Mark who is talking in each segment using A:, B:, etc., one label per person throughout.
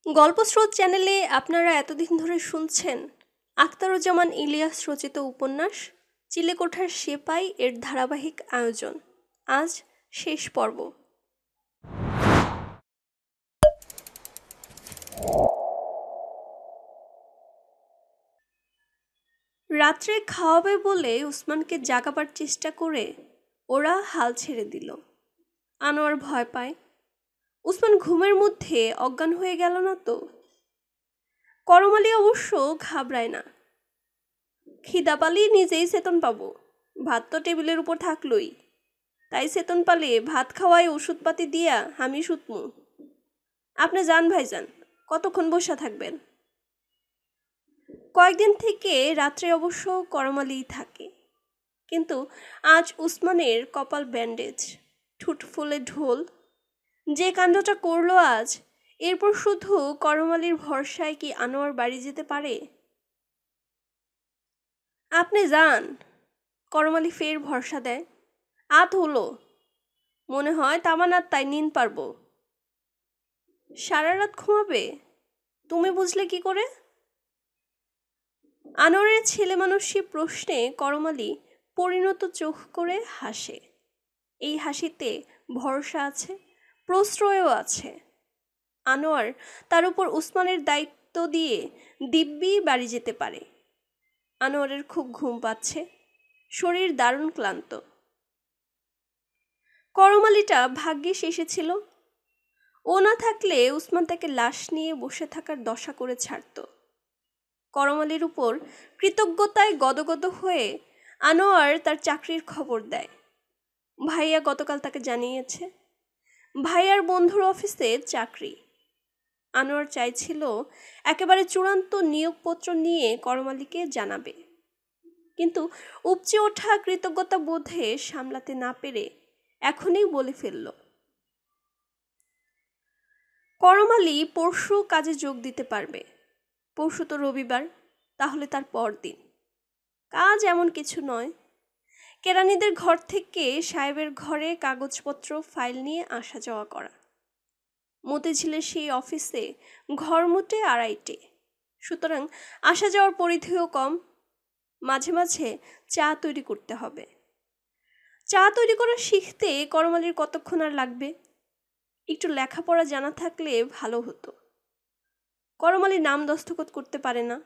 A: গল্পস্রোত চ্যানেলে আপনারা এতদিন ধরে শুনছেন আখতারুজ্জামান ইলিয়াস রচিত উপন্যাস চিলেকোঠার সেপাই এর ধারাবাহিক আয়োজন। আজ শেষ পর্ব। রাত্রে খাওয়াবে বলে উসমানকে জাগাবার চেষ্টা করে ওরা হাল ছেড়ে দিল। আনোয়ার ভয় পায়, উসমান ঘুমের মধ্যে অজ্ঞান হয়ে গেল না তো। করম আলী অবশ্য ঘাবড়ায় না। খিদা পালি নিজেই চেতন পাবো, ভাত তো টেবিলের উপর থাকলই, তাই চেতন পালে ভাত খাওয়ায় ওষুধপাতি দিয়া আমি সুতমু। আপনি যান ভাইজান, কতক্ষণ বসা থাকবেন? কয়েকদিন থেকে রাত্রে অবশ্য করম আলীই থাকে, কিন্তু আজ উসমানের কপাল ব্যান্ডেজ, ঠুট ফুলে ঢোল। যে কাণ্ডটা করলো আজ, এরপর শুধু করম আলীর ভরসায় কি আনোয়ার বাড়ি যেতে পারে? আপনি যান, করম আলী ফের ভরসা দেয়। আত হলো, মনে হয় তামান্নার তাই নিন পারবো। সারা রাত ঘুমাবে? তুমি বুঝলে কি করে? আনোয়ারের ছেলে মানুষী প্রশ্নে করম আলী পরিণত চোখ করে হাসে। এই হাসিতে ভরসা আছে, প্রশ্রয়ও আছে। আনোয়ার তার উপর উসমানের দায়িত্ব দিয়ে দিব্যি বাড়ি যেতে পারে। আনোয়ারের খুব ঘুম পাচ্ছে, শরীর দারুণ ক্লান্ত। করম আলীটা ভাগ্যিস এসেছিল, ও না থাকলে উসমান তাকে লাশ নিয়ে বসে থাকার দশা করে ছাড়ত। করম আলীর উপর কৃতজ্ঞতায় গদগদ হয়ে আনোয়ার তার চাকরির খবর দেয়। ভাইয়া গতকাল তাকে জানিয়েছে ভাইয়ার বন্ধুর অফিসে চাকরি। আনোয়ার চাইছিল একেবারে চূড়ান্ত নিয়োগপত্র নিয়ে করম আলীকে জানাবে, কিন্তু উপচে ওঠা কৃতজ্ঞতা বোধে সামলাতে না পেরে এখনই বলে ফেলল। করম আলী পরশু কাজে যোগ দিতে পারবে। পরশু তো রবিবার, তাহলে তার পরদিন। কাজ এমন কিছু নয়, কেরানিদের ঘর থেকে সাহেবের ঘরে কাগজপত্র ফাইল নিয়ে আসা যাওয়া করা। মতিঝিলের সেই অফিসে ঘর মোটে 2.5টে, সুতরাং আসা যাওয়ার পরিধিও কম। মাঝে মাঝে চা তৈরি করতে হবে। চা তৈরি করা শিখতে করম আলীর কতক্ষণ আর লাগবে? একটু লেখাপড়া জানা থাকলে ভালো হতো। করম আলী নাম দস্তখত করতে পারে না,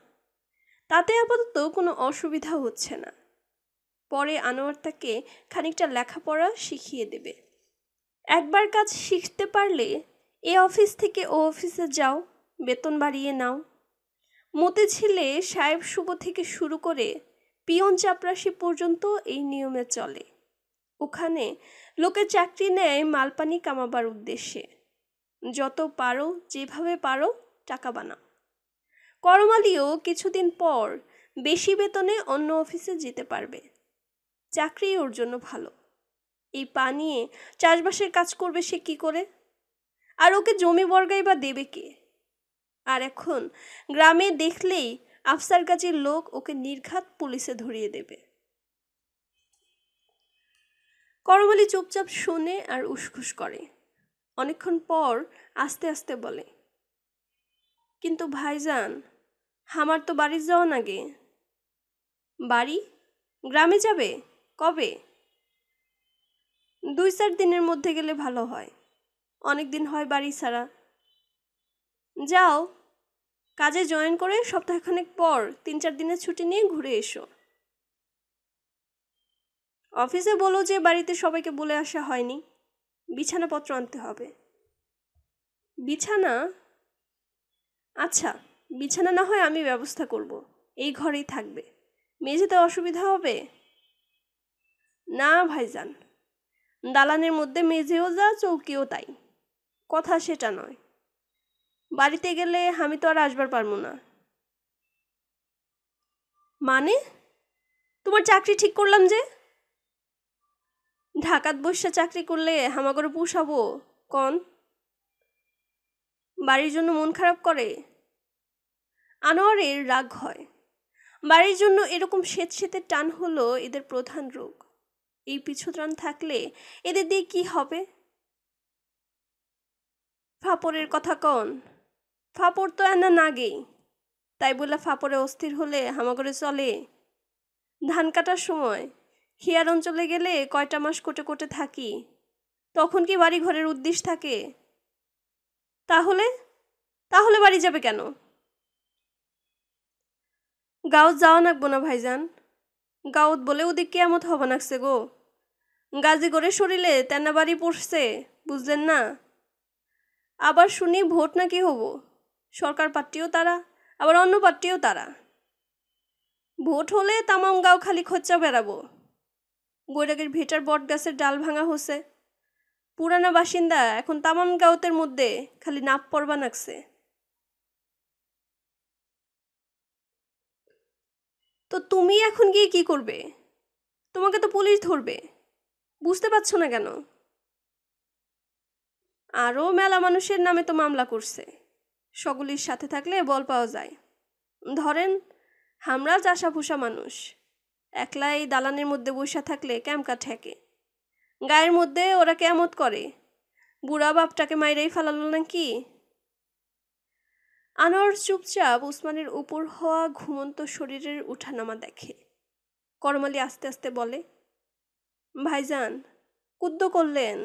A: তাতে আপাতত কোনো অসুবিধা হচ্ছে না। পরে আনোয়ার তাকে খানিকটা লেখাপড়া শিখিয়ে দেবে। একবার কাজ শিখতে পারলে এ অফিস থেকে ও অফিসে যাও, বেতন বাড়িয়ে নাও। মতিঝিলে সাহেব শুভ থেকে শুরু করে পিয়ন চাপরাশি পর্যন্ত এই নিয়মে চলে। ওখানে লোকে চাকরি নেয় মালপানি কামাবার উদ্দেশ্যে। যত পারো, যেভাবে পারো টাকা বানাও। করম আলীও কিছুদিন পর বেশি বেতনে অন্য অফিসে যেতে পারবে। চাকরি ওর জন্য ভালো। এই পা নিয়ে চাষবাসের কাজ করবে সে কি করে? আর ওকে জমি বর্গাই বা দেবে কে? আর এখন গ্রামে দেখলেই আফসার কাজের লোক ওকে নির্ঘাত পুলিশে ধরিয়ে দেবে। করম আলী চুপচাপ শুনে আর উসখুস করে। অনেকক্ষণ পর আস্তে আস্তে বলে, কিন্তু ভাইজান, আমার তো বাড়ি যাওয়া নাগে। বাড়ি? গ্রামে যাবে? কবে? 2-4 দিনের মধ্যে গেলে ভালো হয়। অনেক দিন হয় বাড়ি ছাড়া। যাও, কাজে জয়েন করে সপ্তাহখানেক পর 3-4 দিনের ছুটি নিয়ে ঘুরে এসো। অফিসে বলো যে বাড়িতে সবাইকে বলে আসা হয়নি, বিছানাপত্র আনতে হবে। বিছানা? আচ্ছা, বিছানা না হয় আমি ব্যবস্থা করব, এই ঘরেই থাকবে। মেঝেতে অসুবিধা হবে? না ভাইজান, দালানের মধ্যে মেঝেও যা, চৌকিও তাই। কথা সেটা নয়, বাড়িতে গেলে আমি তো আর আসবার পারবো না। মানে? তোমার চাকরি ঠিক করলাম যে। ঢাকাত বসে চাকরি করলে হামাগরে পুষাবো কন? বাড়ির জন্য মন খারাপ করে? আনোয়ারের রাগ হয়। বাড়ির জন্য এরকম স্বেতসেতে টান হলো এদের প্রধান রোগ। এই পিছুটান থাকলে এদের দিয়ে কি হবে? ফাপড়ের কথা কন? ফাপড় তো এনা নাগেই, তাই বলে ফাপড়ে অস্থির হলে হামাগরে চলে? ধান কাটার সময় হিয়ার অঞ্চলে গেলে কয়টা মাস কোটে কোটে থাকি, তখন কি বাড়ি ঘরের উদ্দেশ্য থাকে? তাহলে তাহলে বাড়ি যাবে কেন? গাঁৱত যাওয়া নাগবো না ভাইজান, গাঁৱত বলে ওদিক কেয়ামত হবা নাকছে গো। গাজী করে শরীরে তেনা বাড়ি পড়ছে, বুঝলেন না? আবার শুনি ভোট নাকি হব, সরকার পার্টিও তারা, আবার অন্য পার্টিও তারা। ভোট হলে তামাম গাঁও খালি খচ্চা বেড়াবো। বৈরাগের ভেটার বট গাছের ডাল ভাঙা হচ্ছে, পুরানা বাসিন্দা এখন তামাম গাঁওতের মধ্যে খালি নাপ পড়বা নাকছে। তো তুমি এখন গিয়ে কি করবে? তোমাকে তো পুলিশ ধরবে, বুঝতে পারছো না কেন? আরও মেলা মানুষের নামে তো মামলা করছে, সকলের সাথে থাকলে বল পাওয়া যায়। ধরেন আমরা চাষা ফুসা মানুষ, একলাই দালানের মধ্যে বসে থাকলে ক্যামকা ঠেকে, গায়ের মধ্যে ওরা কেমত করে, বুড়া বাপটাকে মাইরাই ফেলালো নাকি? আনোয়ার চুপচাপ উসমানের উপর হওয়া ঘুমন্ত শরীরের উঠানামা দেখে। করমালি আস্তে আস্তে বলে, ভাইজান কুদ্দ করলেন?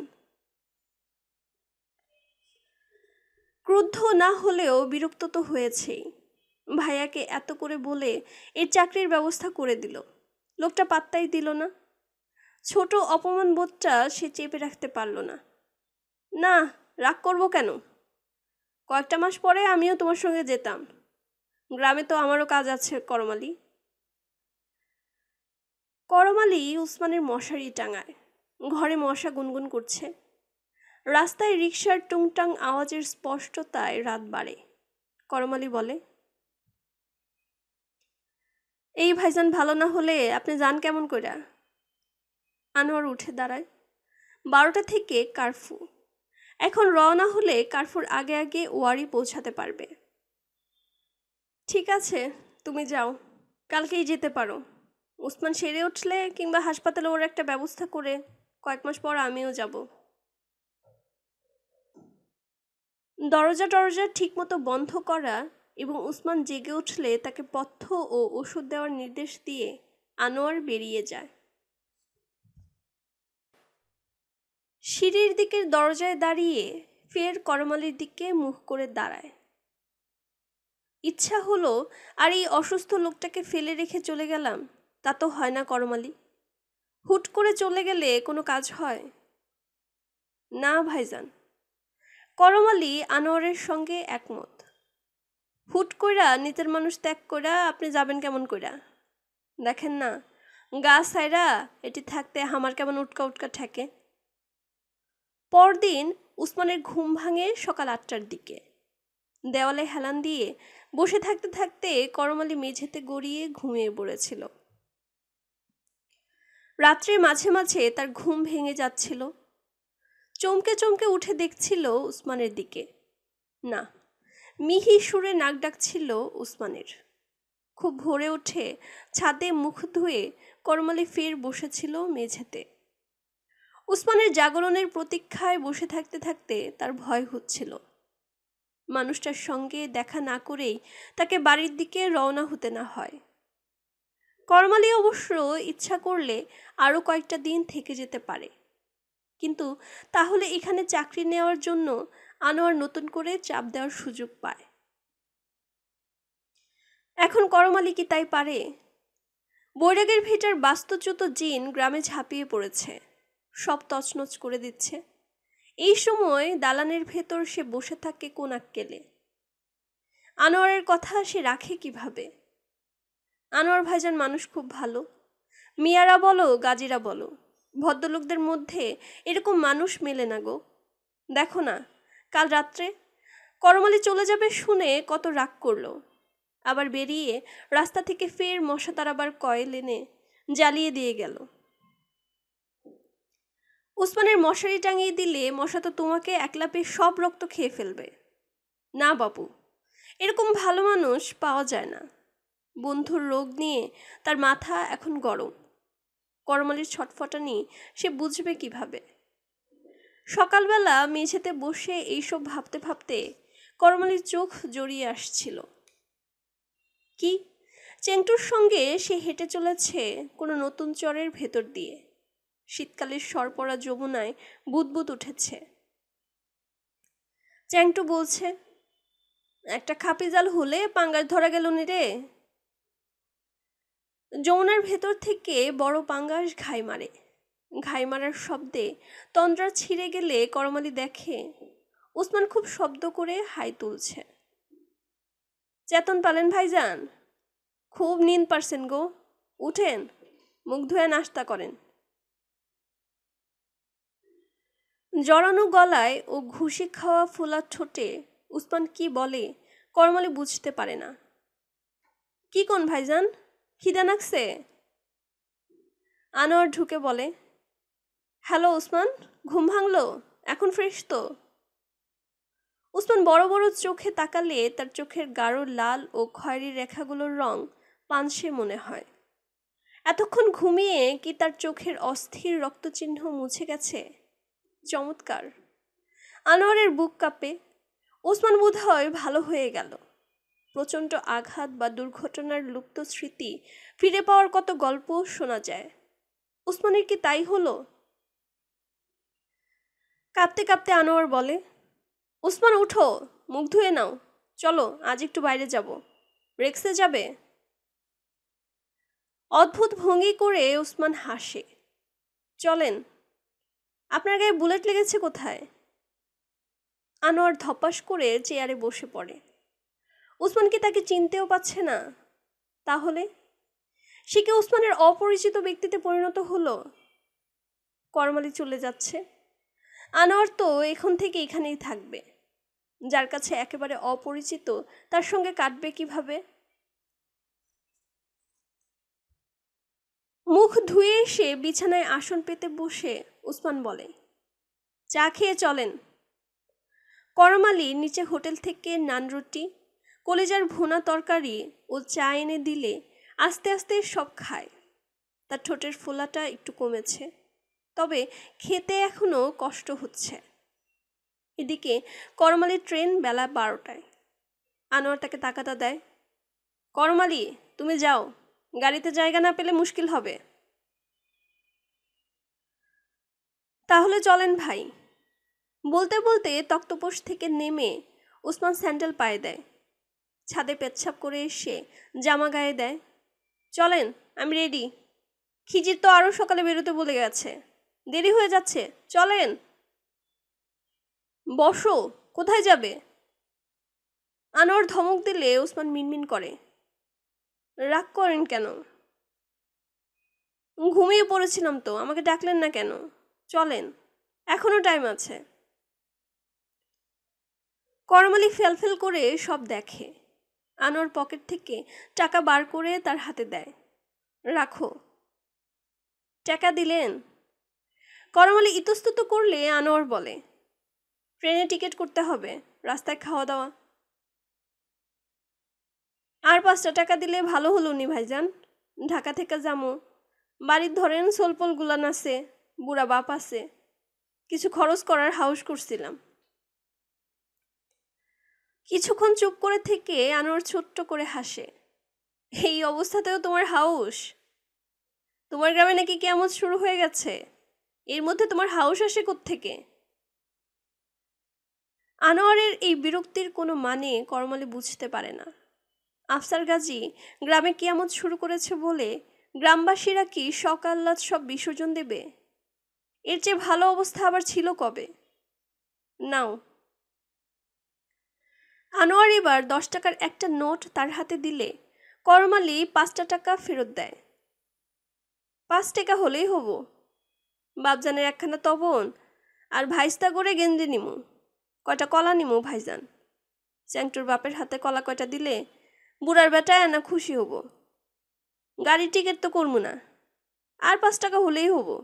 A: ক্রুদ্ধ না হলেও বিরক্ত তো হয়েছেই। ভাইয়াকে এত করে বলে এর চাকরির ব্যবস্থা করে দিল, লোকটা পাত্তাই দিল না। ছোট অপমান বোধটা সে চেপে রাখতে পারল না। না, রাগ করব কেন? কয়েকটা মাস পরে আমিও তোমার সঙ্গে যেতাম, গ্রামে তো আমারও কাজ আছে। করমালি করমালি উসমানের মশারি টাঙায়, ঘরে মশা গুনগুন করছে। রাস্তায় রিকশার টুংটাং আওয়াজের স্পষ্টতায় রাত বাড়ে। করমালি বলে, এই ভাইজান ভালো না হলে আপনি যান কেমন কইরা? আনোয়ার উঠে দাঁড়ায়। 12টা থেকে কারফু, এখন রওনা হলে কারফুর আগে আগে ওয়ারি পৌঁছাতে পারবে। ঠিক আছে, তুমি যাও, কালকেই যেতে পারো। উসমান সেরে উঠলে কিংবা হাসপাতালে ওর একটা ব্যবস্থা করে কয়েক মাস পর আমিও যাব। দরজা টরজা ঠিকমতো বন্ধ করা এবং উসমান জেগে উঠলে তাকে পথ্য ও ওষুধ দেওয়ার নির্দেশ দিয়ে আনোয়ার বেরিয়ে যায়। সিঁড়ির দিকের দরজায় দাঁড়িয়ে ফের করমালির দিকে মুখ করে দাঁড়ায়। ইচ্ছা হলো আর এই অসুস্থ লোকটাকে ফেলে রেখে চলে গেলাম, তা তো হয় না করমালি। হুট করে চলে গেলে কোনো কাজ হয় না ভাইজান। করমালি আনোয়ারের সঙ্গে একমত। হুট কইরা নিজের মানুষ ত্যাগ কইরা আপনি যাবেন কেমন কইরা? দেখেন না, গা সাইরা এটি থাকতে আমার কেমন উটকা উটকা ঠেকে। পরদিন উসমানের ঘুম ভাঙে সকাল 8টার দিকে। দেওয়ালে হেলান দিয়ে বসে থাকতে থাকতে করমালি মেঝেতে গড়িয়ে ঘুমিয়ে পড়েছিল। রাত্রে মাঝে মাঝে তার ঘুম ভেঙে যাচ্ছিল। চমকে চমকে উঠে দেখছিল উসমানের দিকে। না, মিহি সুরে নাক ডাকছিল উসমানের। খুব ভোরে উঠে ছাদে মুখ ধুয়ে করমালি ফের বসেছিল মেঝেতে। উসমানের জাগরণের প্রতীক্ষায় বসে থাকতে থাকতে তার ভয় হচ্ছিল। মানুষটার সঙ্গে দেখা না করেই তাকে বাড়ির দিকে রওনা হতে না হয়। করমালি অবশ্য ইচ্ছা করলে আরও কয়েকটা দিন থেকে যেতে পারে, কিন্তু তাহলে এখানে চাকরি নেওয়ার জন্য আনোয়ার নতুন করে চাপ দেওয়ার সুযোগ পায়। এখন করমালি কি তাই পারে? বৈরাগের ভিটার বাস্তুচ্যুত জিন গ্রামে ঝাঁপিয়ে পড়েছে, সব তছনছ করে দিচ্ছে। এই সময় দালানের ভেতর সে বসে থাকে কোন আক্কেলে? আনোয়ারের কথা সে রাখে কিভাবে? আনোয়ার ভাইজান মানুষ খুব ভালো, মিয়ারা বলো গাজীরা বলো, ভদ্রলোকদের মধ্যে এরকম মানুষ মেলে না গো। দেখো না, কাল রাত্রে করমালি চলে যাবে শুনে কত রাগ করলো, আবার বেরিয়ে রাস্তা থেকে ফের মশা তাড়াবার কয়েল এনে জ্বালিয়ে দিয়ে গেল। উসমানের মশারি টাঙিয়ে দিলে মশা তো তোমাকে একলা পেয়ে সব রক্ত খেয়ে ফেলবে। না বাবু, এরকম ভালো মানুষ পাওয়া যায় না। বন্ধুর রোগ নিয়ে তার মাথা এখন গরম। করমালির ছটফটানি সে বুঝবে কিভাবে? সকালবেলা মেঝেতে বসে এইসব ভাবতে ভাবতে করমালির চোখ জড়িয়ে আসছিল। কি? চেংটুর সঙ্গে সে হেঁটে চলেছে কোনো নতুন চরের ভেতর দিয়ে। শীতকালের সরপরা যমুনায় বুদবুদ উঠেছে। চ্যাংটু বলছে, একটা খাপি জাল হলে পাঙ্গাস ধরা গেল নি রে। যমুনার ভেতর থেকে বড় পাঙ্গাস ঘাই মারে। ঘাই মারার শব্দে তন্দ্রা ছিঁড়ে গেলে করমালি দেখে ওসমান খুব শব্দ করে হাই তুলছে। চেতন পালেন ভাইজান? খুব নিন পারছেন গো, উঠেন, মুখ ধুয়ে নাস্তা করেন। জড়ানো গলায় ও ঘুষি খাওয়া ফোলা ঠোঁটে উসমান কি বলে করমালি বুঝতে পারে না। কি কোন ভাইজান, খিদা নাকছে? আনোয়ার ঢুকে বলে, হ্যালো উসমান, ঘুম ভাঙলো? এখন ফ্রেশ তো? উসমান বড় বড় চোখে তাকালে তার চোখের গাঢ় লাল ও খয়েরি রেখাগুলোর রং পানসে মনে হয়। এতক্ষণ ঘুমিয়ে কি তার চোখের অস্থির রক্তচিহ্ন মুছে গেছে? চমৎকার। আনোয়ারের বুক কাঁপে। ওসমান বোধহয় ভালো হয়ে গেল। প্রচণ্ড আঘাত বা দুর্ঘটনার লুপ্ত স্মৃতি ফিরে পাওয়ার কত গল্প শোনা যায়। ওসমানের কি তাই হলো? কাঁপতে কাঁপতে আনোয়ার বলে, ওসমান উঠো, মুখ ধুয়ে নাও, চলো আজ একটু বাইরে যাব। রেক্সে যাবে? অদ্ভুত ভঙ্গি করে ওসমান হাসে। চলেন। আপনার গায়ে বুলেট লেগেছে কোথায়? আনোয়ার ধপাস করে চেয়ারে বসে পড়ে। ওসমান কি তাকে চিনতেও পাচ্ছে না? তাহলে সে কি ওসমানের অপরিচিত ব্যক্তিতে পরিণত হলো? করমালি চলে যাচ্ছে। আনোয়ার তো এখন থেকে এখানেই থাকবে। যার কাছে একেবারে অপরিচিত তার সঙ্গে কাটবে কিভাবে? মুখ ধুয়ে এসে বিছানায় আসন পেতে বসে ওসমান বলে, চা খেয়ে চলেন। করমালি নিচে হোটেল থেকে নান রুটি, কলিজার ভুনা তরকারি ও চা এনে দিলে আস্তে আস্তে সব খায়। তার ঠোঁটের ফোলাটা একটু কমেছে, তবে খেতে এখনো কষ্ট হচ্ছে। এদিকে করমালির ট্রেন বেলা 12টায়। আনোয়ার তাকে তাকাতা দেয়। করমালি, তুমি যাও, গাড়িতে জায়গা না পেলে মুশকিল হবে। তাহলে চলেন ভাই। বলতে বলতে তক্তপোষ থেকে নেমে ওসমান স্যান্ডেল পায়ে দেয়। ছাদে পেচ্ছাপ করে এসে জামা গায়ে দেয়। চলেন, আমি রেডি। খিজির তো আরও সকালে বেরোতে বলে গেছে, দেরি হয়ে যাচ্ছে, চলেন। বসো, কোথায় যাবে? আনোয়ার ধমক দিলে ওসমান মিনমিন করে, রাগ করেন কেন? ঘুমিয়ে পড়েছিলাম তো, আমাকে ডাকলেন না কেন? চলেন, এখনো টাইম আছে। করমালি ফেলফেল করে সব দেখে। আনোয়ার পকেট থেকে টাকা বার করে তার হাতে দেয়। রাখো। টাকা দিলেন? করমালি ইতস্তত করলে আনোয়ার বলে, ট্রেনে টিকিট করতে হবে, রাস্তায় খাওয়া দাওয়া। আর 5টা টাকা দিলে ভালো হলো নি ভাইজান, ঢাকা থেকে যামো। বাড়ির ধরেন সোলপল গুলান আছে, বুড়া বাপ আছে, কিছু খরচ করার হাউস করছিলাম। কিছুক্ষণ চুপ করে থেকে আনোয়ার ছোট্ট করে হাসে। এই অবস্থাতেও তোমার হাউস? তোমার গ্রামে নাকি কিয়ামত শুরু হয়ে গেছে, এর মধ্যে তোমার হাউস আসে কোত্থেকে? আনোয়ারের এই বিরক্তির কোনো মানে করমালি বুঝতে পারে না। আফসার গাজী গ্রামে কিয়ামত শুরু করেছে বলে গ্রামবাসীরা কি সকাল্লাদ সব বিসর্জন দেবে? এর চেয়ে ভালো অবস্থা আবার ছিল কবে? নাও। আনোয়ার এবার 10 টাকার একটা নোট তার হাতে দিলে করমালি 5টা টাকা ফেরত দেয়। 5 টাকা হলেই হবো। বাপজানের একখানা তবন আর ভাইস্তা করে গেঞ্জি নিমু, কয়টা কলা নিমু ভাইজান। চ্যাংটুর বাপের হাতে কলা কয়টা দিলে বুড়ার বেটায় না খুশি হব। গাড়ির টিকিট তো করবো না, আর 5 টাকা হলেই হবো।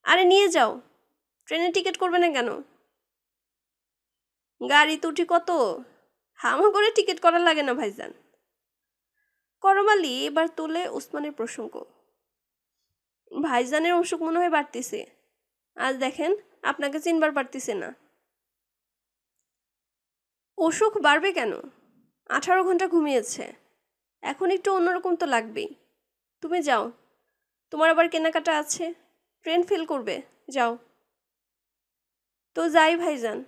A: আরে নিয়ে যাও, ট্রেনের টিকিট করবে না কেন? গাড়ি তুটি কত, হামা করে টিকিট করা লাগে না ভাইজান। করমালি এবার তোলে ওসমানের প্রসঙ্গ। ভাইজানের অসুখ মনে হয় বাড়তিছে, আজ দেখেন আপনাকে চিনবার পারতিছে না। অসুখ বাড়বে কেন? 18 ঘন্টা ঘুমিয়েছে, এখন একটু অন্যরকম তো লাগবেই। তুমি যাও, তোমার আবার কেনাকাটা আছে, ট্রেন ফেল করবে, যাও। তো যাই ভাইজান,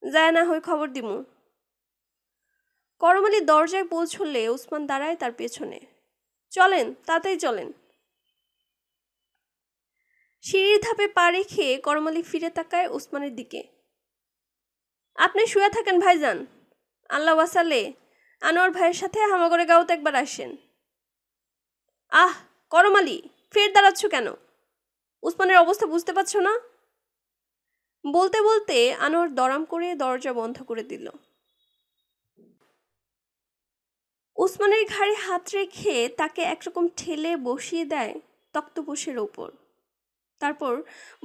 A: যায় না হয় খবর দিমু। করম আলী দরজায় পৌঁছলে ওসমান দাঁড়ায় তার পেছনে। চলেন, তাড়াতাড়ি চলেন। সিঁড়ির ধাপে পা রেখে করম আলী ফিরে তাকায় ওসমানের দিকে। আপনি শুয়ে থাকেন ভাইজান, আল্লাহ ওয়াসালে আনোয়ার ভাইয়ের সাথে হামাগরে গাঁওতে একবার আসেন। আহ করম আলী, ফের দাঁড়াচ্ছ কেন? ওসমানের অবস্থা বুঝতে পারছো না? বলতে বলতে আনোয়ার দরাম করে দরজা বন্ধ করে দিল। ওসমানের ঘাড়ে হাত রেখে তাকে একরকম ঠেলে বসিয়ে দেয় তক্তপোষের ওপর। তারপর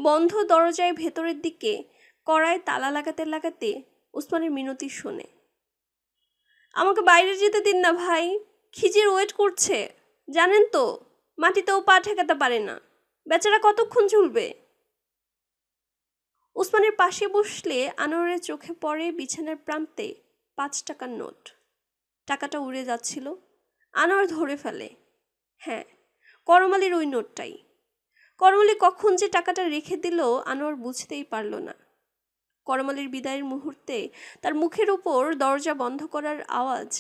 A: বন্ধ দরজায় ভেতরের দিকে কড়ায় তালা লাগাতে লাগাতে ওসমানের মিনতি শোনে। আমাকে বাইরে যেতে দিন না ভাই, খিজির ওয়েট করছে, জানেন তো মাটিতেও পা ঠেকাতে পারে না, বেচারা কতক্ষণ ঝুলবে। ওসমানের পাশে বসলে আনোয়ারের চোখে পড়ে বিছানার প্রান্তে 5 টাকার নোট। টাকাটা উড়ে যাচ্ছিল, আনোয়ার ধরে ফেলে। হ্যাঁ, করম আলীর ওই নোটটাই। করম আলী কখন যে টাকাটা রেখে দিল আনোয়ার বুঝতেই পারল না। করম আলীর বিদায়ের মুহূর্তে তার মুখের উপর দরজা বন্ধ করার আওয়াজ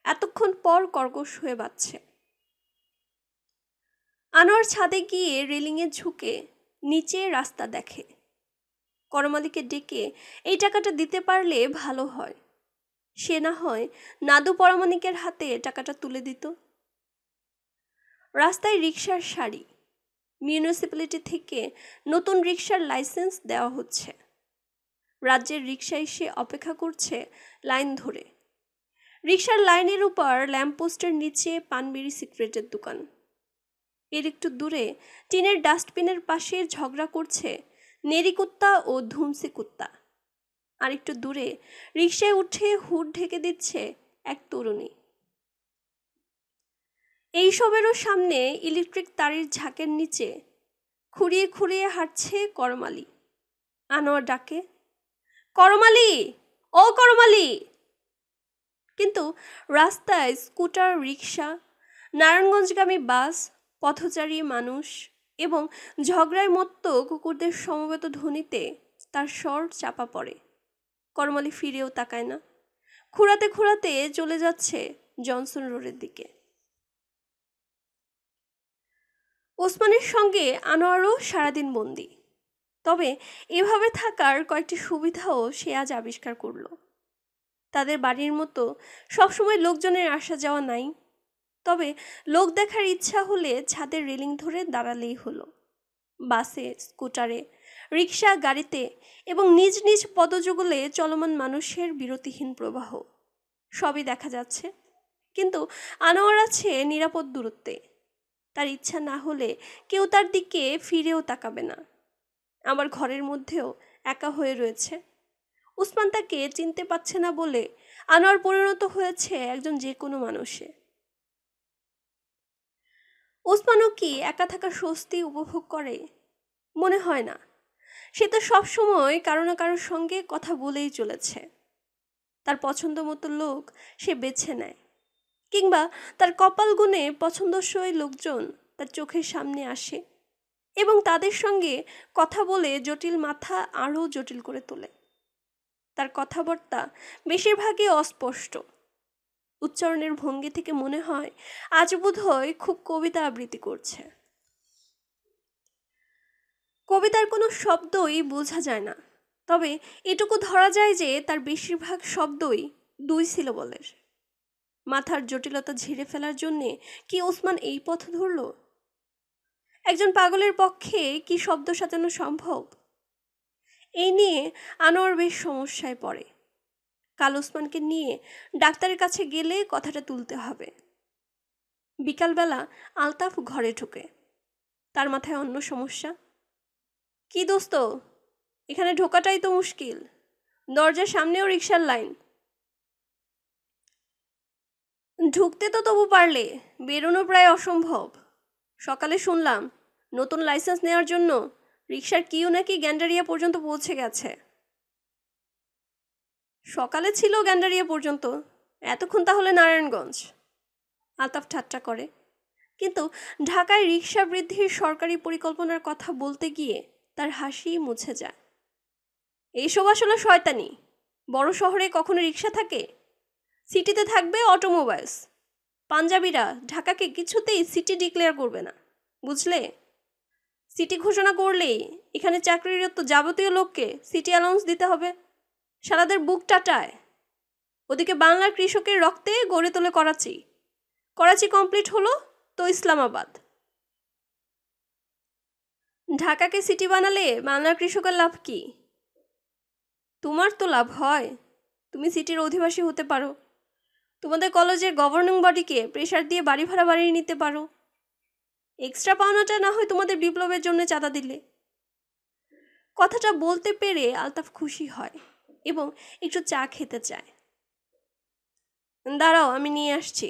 A: এতক্ষণ পর কর্কশ হয়ে বাজছে। আনোয়ার ছাদে গিয়ে রেলিংয়ে ঝুঁকে নিচে রাস্তা দেখে। করম আলীকে ডেকে এই টাকাটা দিতে পারলে ভালো হয়, সে না হয় নাদু পরামানিকের হাতে টাকাটা তুলে দিত। রাস্তায় রিকশার সারি, মিউনিসিপ্যালিটি থেকে নতুন রিকশার লাইসেন্স দেওয়া হচ্ছে। রাজ্যের রিকশা এসে অপেক্ষা করছে লাইন ধরে। রিকশার লাইনের উপর ল্যাম্পপোস্টের নিচে পানবিড়ি সিগারেটের দোকান। এর একটু দূরে টিনের ডাস্টবিনের পাশে ঝগড়া করছে নেরি কুত্তা ও ধুমসি কুত্তা। আর একটু দূরে রিকশায় উঠে হুড ঢেকে দিচ্ছে এক তরুণী। এইসবেরও সামনে ইলেকট্রিক তারের ঝাঁকের নিচে খুঁড়িয়ে খুঁড়িয়ে হাঁটছে করম আলী। আনোয়ার ডাকে, করম আলী, ও করম আলী। কিন্তু রাস্তায় স্কুটার, রিকশা, নারায়ণগঞ্জগামী বাস, পথচারী মানুষ এবং ঝগড়ায় মত্ত কুকুরদের সমবেত ধ্বনিতে তার স্বর চাপা পড়ে। করম আলী ফিরেও তাকায় না, খুঁড়াতে খুঁড়াতে চলে যাচ্ছে জনসন রোডের দিকে। ওসমানের সঙ্গে আনোয়ারও সারাদিন বন্দি। তবে এভাবে থাকার কয়েকটি সুবিধাও সে আজ আবিষ্কার করল। তাদের বাড়ির মতো সবসময় লোকজনের আসা যাওয়া নাই, তবে লোক দেখার ইচ্ছা হলে ছাদের রেলিং ধরে দাঁড়ালেই হলো। বাসে, স্কুটারে, রিকশা, গাড়িতে এবং নিজ নিজ পদযুগলে চলমান মানুষের বিরতিহীন প্রবাহ সবই দেখা যাচ্ছে। কিন্তু আনোয়ার আছে নিরাপদ দূরত্বে। তার ইচ্ছা না হলে কেউ তার দিকে ফিরেও তাকাবে না। আমার ঘরের মধ্যেও একা হয়ে রয়েছে। ওসমান তাকে চিনতে পারছে না বলে আনোয়ার পরিণত হয়েছে একজন যে কোনো মানুষে। ওসমানও কি একা থাকার স্বস্তি উপভোগ করে? মনে হয় না। সে তো সবসময় কারো না কারোর সঙ্গে কথা বলেই চলেছে। তার পছন্দ মতো লোক সে বেছে নেয়, কিংবা তার কপাল গুণে পছন্দসই লোকজন তার চোখের সামনে আসে এবং তাদের সঙ্গে কথা বলে জটিল মাথা আরও জটিল করে তোলে। তার কথাবার্তা বেশিরভাগই অস্পষ্ট। উচ্চারণের ভঙ্গি থেকে মনে হয় আজ বোধহয় খুব কবিতা আবৃত্তি করছে। কবিতার কোনো শব্দই বোঝা যায় না, তবে এটুকু ধরা যায় যে তার বেশিরভাগ শব্দই 2 সিলেবলের। মাথার জটিলতা ঝেড়ে ফেলার জন্যে কি ওসমান এই পথ ধরল? একজন পাগলের পক্ষে কি শব্দ সাজানো সম্ভব? এই নিয়ে আনোয়ার বেশ সমস্যায় পড়ে। কাল ওসমানকে নিয়ে ডাক্তারের কাছে গেলে কথাটা তুলতে হবে। বিকালবেলা আলতাফ ঘরে ঢোকে। তার মাথায় অন্য সমস্যা। কি দোস্ত, এখানে ঢোকাটাই তো মুশকিল, দরজার সামনেও রিকশার লাইন। ঢুকতে তো তবু পারলে, বেরোনো প্রায় অসম্ভব। সকালে শুনলাম নতুন লাইসেন্স নেওয়ার জন্য রিকশার কিউ নাকি গ্যান্ডারিয়া পর্যন্ত পৌঁছে গেছে। সকালে ছিল গ্যান্ডারিয়া পর্যন্ত, এতক্ষণ তাহলে নারায়ণগঞ্জ। আলতাফ ঠাট্টা করে, কিন্তু ঢাকায় রিক্সা বৃদ্ধির সরকারি পরিকল্পনার কথা বলতে গিয়ে তার হাসি মুছে যায়। এইসব আসলে শয়তানি। বড় শহরে কখনো রিক্সা থাকে? সিটিতে থাকবে অটোমোবাইলস। পাঞ্জাবিরা ঢাকাকে কিছুতেই সিটি ডিক্লেয়ার করবে না, বুঝলে? সিটি ঘোষণা করলেই এখানে চাকরিরত যাবতীয় লোককে সিটি অ্যালাউন্স দিতে হবে। সারাদের বুক টাটায়। ওদিকে বাংলার কৃষকের রক্তে গড়ে তোলে করাচি। করাচি কমপ্লিট হলো তো ইসলামাবাদ। ঢাকাকে সিটি বানালে বাংলার কৃষকের লাভ কি? তোমার তো লাভ হয়, তুমি সিটির অধিবাসী হতে পারো। তোমাদের কলেজের গভর্নিং বডিকে প্রেশার দিয়ে বাড়ি ভাড়া বাড়িয়ে নিতে পারো। এক্সট্রা পাওনাটা না হয় তোমাদের বিপ্লবের জন্য চাঁদা দিলে। কথাটা বলতে পেরে আলতাফ খুশি হয় এবং একটু চা খেতে চায়। দাঁড়াও, আমি নিয়ে আসছি।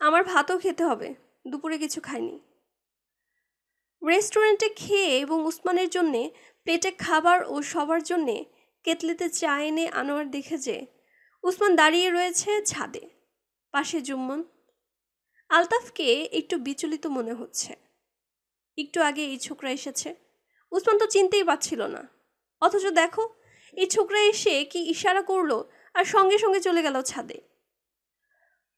A: আমার ভাতও খেতে হবে, দুপুরে কিছু খাইনি। রেস্টুরেন্টে খেয়ে এবং উসমানের জন্যে প্লেটে খাবার ও সবার জন্যে কেতলিতে চা এনে আনোয়ার দেখে যে উসমান দাঁড়িয়ে রয়েছে ছাদে, পাশে জুম্মন। আলতাফকে একটু বিচলিত মনে হচ্ছে। একটু আগে এই ছোকরা এসেছে, উসমান তো চিনতেই পারছিল না। অথচ দেখো, এই ছোকরা এসে কি ইশারা করলো আর সঙ্গে সঙ্গে চলে গেল ছাদে।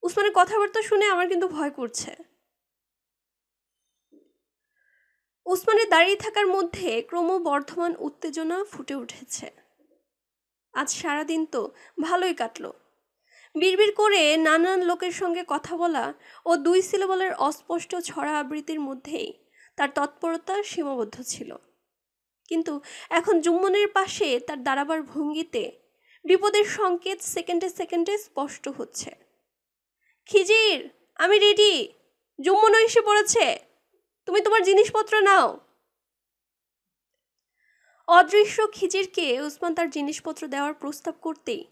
A: উসমানের কথাবার্তা শুনে আমার কিন্তু ভয় করছে। উসমানের দাঁড়িয়ে থাকার মধ্যে ক্রমবর্ধমান উত্তেজনা ফুটে উঠেছে। আজ সারাদিন তো ভালোই কাটলো। বিড়বিড় করে নানান লোকের সঙ্গে কথা বলা ও 2 সিলেবলের অস্পষ্ট ছড়া আবৃত্তির মধ্যেই তার তৎপরতা সীমাবদ্ধ ছিল। কিন্তু এখন জুম্মনের পাশে তার দাঁড়াবার ভঙ্গিতে বিপদের সংকেত সেকেন্ডে সেকেন্ডে স্পষ্ট হচ্ছে। খিজির, আমি রেডি, জুম্মনও এসে পড়েছে, তুমি তোমার জিনিসপত্র নাও। অদৃশ্য খিজিরকে উসমান তার জিনিসপত্র দেওয়ার প্রস্তাব করতেই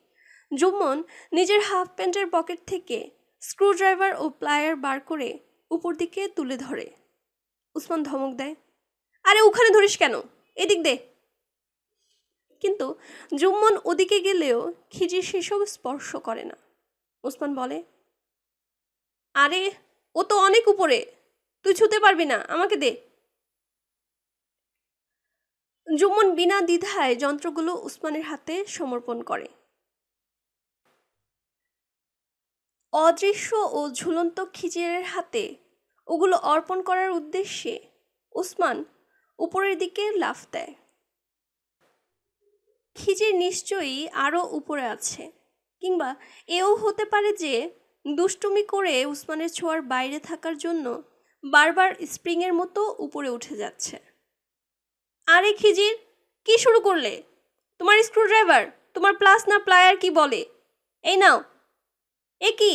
A: জুম্মন নিজের হাফ প্যান্টের পকেট থেকে স্ক্রুড্রাইভার ও প্লায়ার বার করে উপর দিকে তুলে ধরে। উসমান ধমক দেয়, আরে ওখানে ধরিস কেন, এদিক দে। কিন্তু জুম্মন ওদিকে গেলেও খিজির সেসব স্পর্শ করে না। উসমান বলে, আরে ও তো অনেক উপরে, তুই ছুতে পারবি না, আমাকে দে। জুম্মন বিনা দ্বিধায় যন্ত্রগুলো উসমানের হাতে সমর্পণ করে। অদৃশ্য ও ঝুলন্ত খিজিরের হাতে ওগুলো অর্পণ করার উদ্দেশ্যে উসমান উপরের দিকে লাফ দেয়। খিজির নিশ্চয়ই আরও উপরে আছে, কিংবা এও হতে পারে যে দুষ্টুমি করে উসমানের ছোঁয়ার বাইরে থাকার জন্য বারবার স্প্রিংয়ের মতো উপরে উঠে যাচ্ছে। আরে খিজির, কি শুরু করলে? তোমার স্ক্রুড্রাইভার, তোমার প্লাস না প্লায়ার কি বলে, এই নাও। এ কি?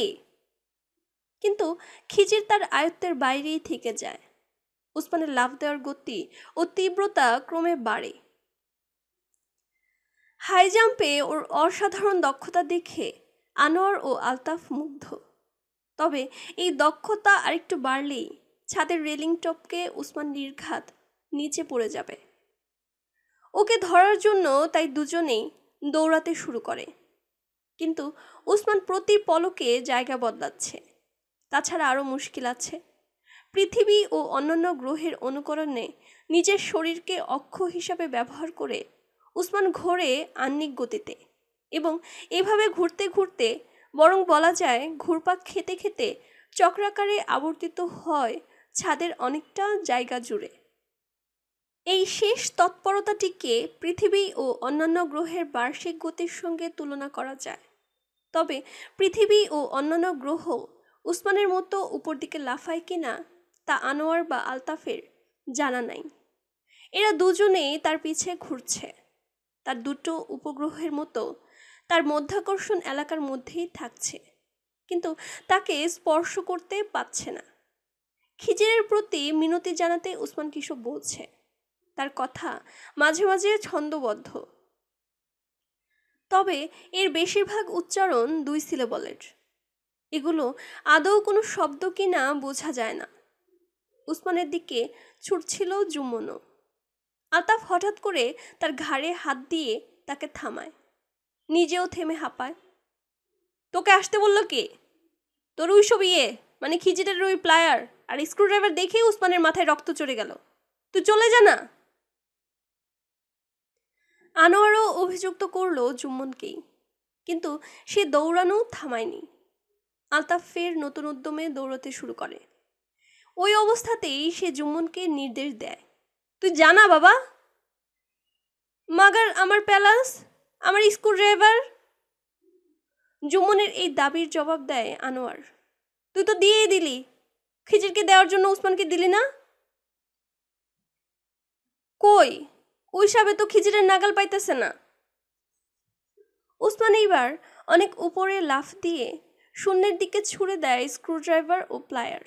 A: কিন্তু খিজির তার আয়ত্তের বাইরেই থেকে যায়। উসমানের লাফ দেওয়ার গতি ও তীব্রতা ক্রমে বাড়ে। হাই জাম্পে ওর অসাধারণ দক্ষতা দেখে আনোয়ার ও আলতাফ মুগ্ধ। তবে এই দক্ষতা আরেকটু বাড়লেই ছাদের রেলিং টপকে উসমান নির্ঘাত নিচে পড়ে যাবে। ওকে ধরার জন্য তাই দুজনেই দৌড়াতে শুরু করে। কিন্তু উসমান প্রতি পলকে জায়গা বদলাচ্ছে। তাছাড়া আরও মুশকিল আছে। পৃথিবী ও অন্যান্য গ্রহের অনুকরণে নিজের শরীরকে অক্ষ হিসাবে ব্যবহার করে উসমান ঘোরে আহ্নিক গতিতে, এবং এভাবে ঘুরতে ঘুরতে, বরং বলা যায় ঘুরপাক খেতে খেতে চক্রাকারে আবর্তিত হয় ছাদের অনেকটা জায়গা জুড়ে। এই শেষ তৎপরতাটিকে পৃথিবী ও অন্যান্য গ্রহের বার্ষিক গতির সঙ্গে তুলনা করা যায়। তবে পৃথিবী ও অন্যান্য গ্রহ উসমানের মতো উপর দিকে লাফায় কিনা তা আনোয়ার বা আলতাফের জানা নাই। এরা দুজনেই তার পিছে ঘুরছে, তার দুটো উপগ্রহের মতো তার মধ্যাকর্ষণ এলাকার মধ্যেই থাকছে, কিন্তু তাকে স্পর্শ করতে পারছে না। খিজিরের প্রতি মিনতি জানাতে উসমান কিসব বলছে, তার কথা মাঝে মাঝে ছন্দবদ্ধ। তবে এর বেশিরভাগ উচ্চারণ 2 সিলেবলের। এগুলো আদৌ কোনো শব্দ কিনা বোঝা যায় না। উসমানের দিকে ছুটছিল জুম্মনও। আলতাফ হঠাৎ করে তার ঘাড়ে হাত দিয়ে তাকে থামায়। নিজেও থেমে হাঁপায়। তোকে আসতে বললো কে? তোর ওইসব মানে খিজিরের ওই প্লায়ার আর স্ক্রুড্রাইভার দেখেই উসমানের মাথায় রক্ত চড়ে গেল। তুই চলে যা না। আনোয়ারও অভিযুক্ত করলো জুম্মনকেই, কিন্তু সে দৌড়ানো থামায়নি। আলতাফ ফের নতুন উদ্যমে দৌড়াতে শুরু করে। ওই অবস্থাতেই সে জুম্মনকে নির্দেশ দেয়, তুই জানা বাবা। মাগার আমার প্যালাস, আমার স্ক্রুড্রাইভার। জুম্মনের এই দাবির জবাব দেয় আনোয়ার, তুই তো দিয়েই দিলি, খিজিরকে দেওয়ার জন্য উসমানকে দিলি না? কই, ওই সাবে তো খিজিরের নাগাল পাইতেছে না। উসমান এইবার অনেক উপরে লাফ দিয়ে শূন্যের দিকে ছুড়ে দেয় স্ক্রুড্রাইভার ও প্লায়ার।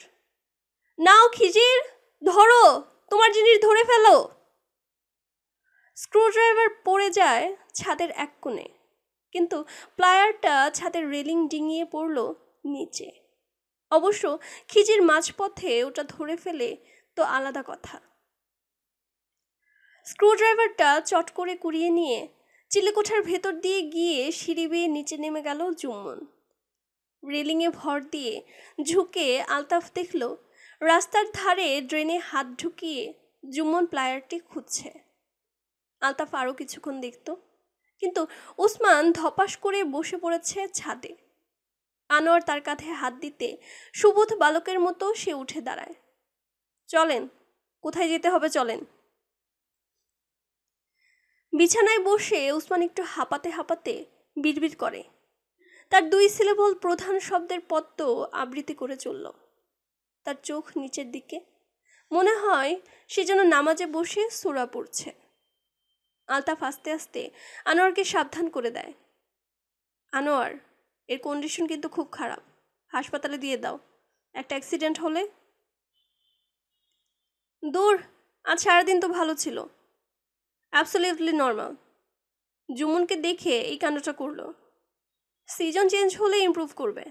A: নাও খিজির, ধরো, তোমার জিনিস ধরে ফেলো। স্ক্রুড্রাইভার পড়ে যায় ছাদের এক কোণে, কিন্তু প্লায়ারটা ছাদের রেলিং ডিঙিয়ে পড়ল নিচে। অবশ্য খিজির মাঝপথে ওটা ধরে ফেলে তো আলাদা কথা। স্ক্রুড্রাইভারটা চট করে কুড়িয়ে নিয়ে চিলেকোঠার ভেতর দিয়ে গিয়ে সিঁড়ি বেয়ে নিচে নেমে গেল জুম্মন। রেলিংয়ে ভর দিয়ে ঝুঁকে আলতাফ দেখল রাস্তার ধারে ড্রেনে হাত ঢুকিয়ে জুম্মন প্লায়ারটি খুঁজছে। আলতাফ আরও কিছুক্ষণ দেখত, কিন্তু উসমান ধপাস করে বসে পড়েছে ছাদে। আনোয়ার তার কাঁধে হাত দিতে সুবোধ বালকের মতো সে উঠে দাঁড়ায়। চলেন, কোথায় যেতে হবে চলেন। বিছানায় বসে উসমান একটু হাঁপাতে হাঁপাতে বিড়বিড় করে। তার 2 সিলেবল প্রধান শব্দের পদ্ম আবৃত্তি করে চলল। তার চোখ নিচের দিকে, মনে হয় সে যেন নামাজে বসে সূরা পড়ছে। আলতাফ আস্তে আস্তে আনোয়ারকে সাবধান করে দেয়, আনোয়ার, এর কন্ডিশন কিন্তু খুব খারাপ, হাসপাতালে দিয়ে দাও, একটা অ্যাক্সিডেন্ট হলে। দূর, আজ সারাদিন তো ভালো ছিল, অ্যাবসলিউটলি নর্মাল। জুমনকে দেখে এই কাণ্ডটা করলো, সিজন চেঞ্জ হলে ইমপ্রুভ করবে।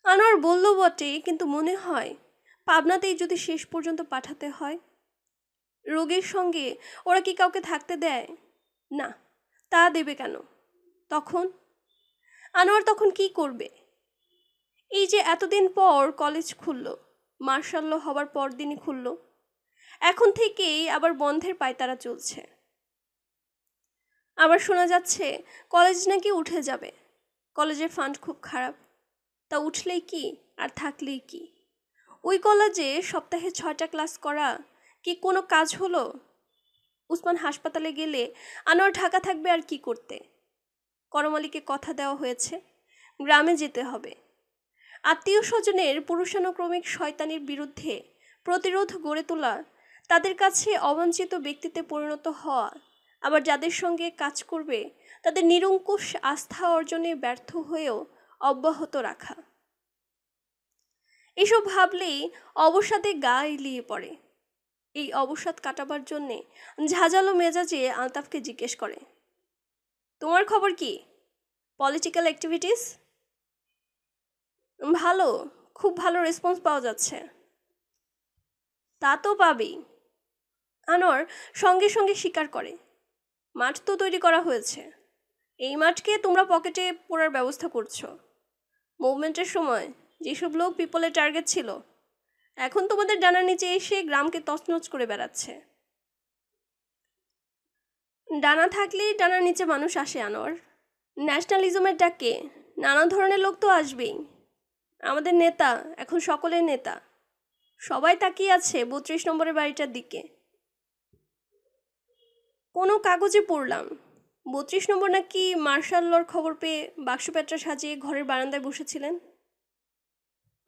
A: আনোয়ার বলল বটে, কিন্তু মনে হয় পাবনাতেই যদি শেষ পর্যন্ত পাঠাতে হয়। রোগীর সঙ্গে ওরা কি কাউকে থাকতে দেয়? না, তা দেবে কেন? তখন আনোয়ার তখন কি করবে? এই যে এতদিন পর কলেজ খুলল, মার্শাল হবার পর দিনই খুলল, এখন থেকেই আবার বন্ধের পায়তারা চলছে। আবার শোনা যাচ্ছে কলেজ নাকি উঠে যাবে, কলেজের ফান্ড খুব খারাপ। তা উঠলেই কি আর থাকলেই কি? ওই কলেজে সপ্তাহে 6টা ক্লাস করা কি কোনো কাজ হলো? উসমান হাসপাতালে গেলে আনোয়ার ঢাকা থাকবে আর কি করতে? করমালিকে কথা দেওয়া হয়েছে, গ্রামে যেতে হবে। আত্মীয় স্বজনের পুরুষানুক্রমিক শয়তানির বিরুদ্ধে প্রতিরোধ গড়ে তোলা, তাদের কাছে অবাঞ্ছিত ব্যক্তিতে পরিণত হওয়া, আবার যাদের সঙ্গে কাজ করবে তাদের নিরঙ্কুশ আস্থা অর্জনে ব্যর্থ হয়েও অব্যাহত রাখা। এসব ভাবলেই অবসাদে গা এলিয়ে পড়ে। এই অবসাদ কাটাবার জন্যে ঝাঁঝালো মেজাজে আলতাফকে জিজ্ঞেস করে, তোমার খবর কি? Political activities? ভালো, খুব ভালো রেসপন্স পাওয়া যাচ্ছে। তা তো পাবেই, আনোয়ার সঙ্গে সঙ্গে স্বীকার করে। মাঠ তো তৈরি করা হয়েছে, এই মাঠকে তোমরা পকেটে পড়ার ব্যবস্থা করছো। মুভমেন্টের সময় যেসব লোক পিপলের টার্গেট ছিল, এখন তোমাদের ডানার নিচে এসে গ্রামকে তছনছ করে বেড়াচ্ছে। ডানা থাকলেই ডানার নিচে মানুষ আসে আনোয়ার। ন্যাশনালিজমের ডাকে নানা ধরনের লোক তো আসবেই। আমাদের নেতা এখন সকলের নেতা, সবাই তাকিয়ে আছে 32 নম্বরের বাড়িটার দিকে। কোনো কাগজে পড়লাম 32 নম্বর নাকি মার্শাল লর খবর পেয়ে বাক্সপ্যাটরা সাজিয়ে ঘরের বারান্দায় বসেছিলেন।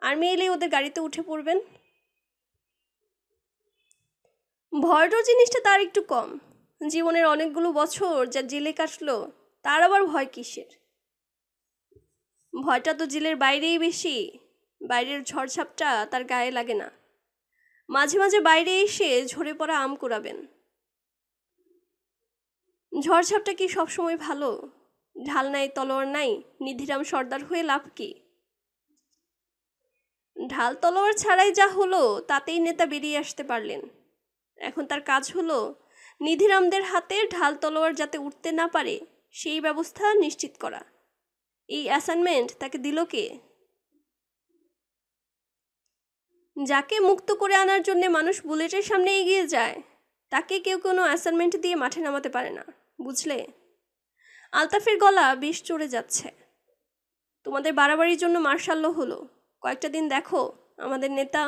A: আর্মি এলেই ওদের গাড়িতে উঠে পড়বেন। ভয়ডর জিনিসটা তার একটু কম, জীবনের অনেকগুলো বছর যা জেলে কাটলো, তার আবার ভয় কিসের? ভয়টা তো জেলের বাইরেই বেশি, বাইরের ঝড়ঝাপটা তার গায়ে লাগে না। মাঝে মাঝে বাইরে এসে ঝরে পড়া আম কুড়াবেন। ঝড়ঝাপটা কি সবসময় ভালো? ঢাল নাই, তলোয়ার নাই, নিধিরাম সর্দার হয়ে লাভ কি? ঢাল তলোয়ার ছাড়াই যা হলো তাতেই নেতা বেরিয়ে আসতে পারলেন। এখন তার কাজ হলো নিধিরামদের হাতে ঢাল তলোয়ার যাতে উঠতে না পারে সেই ব্যবস্থা নিশ্চিত করা। এই অ্যাসাইনমেন্ট তাকে দিল কে? যাকে মুক্ত করে আনার জন্য মানুষ বুলেটের সামনে এগিয়ে যায়, তাকে কেউ কোনো অ্যাসাইনমেন্ট দিয়ে মাঠে নামাতে পারে না, বুঝলে? আলতাফের গলা বেশ চড়ে যাচ্ছে। তোমাদের বাড়াবাড়ির জন্য মার্শাল ল হলো। কয়েকটা দিন দেখো আমাদের নেতা।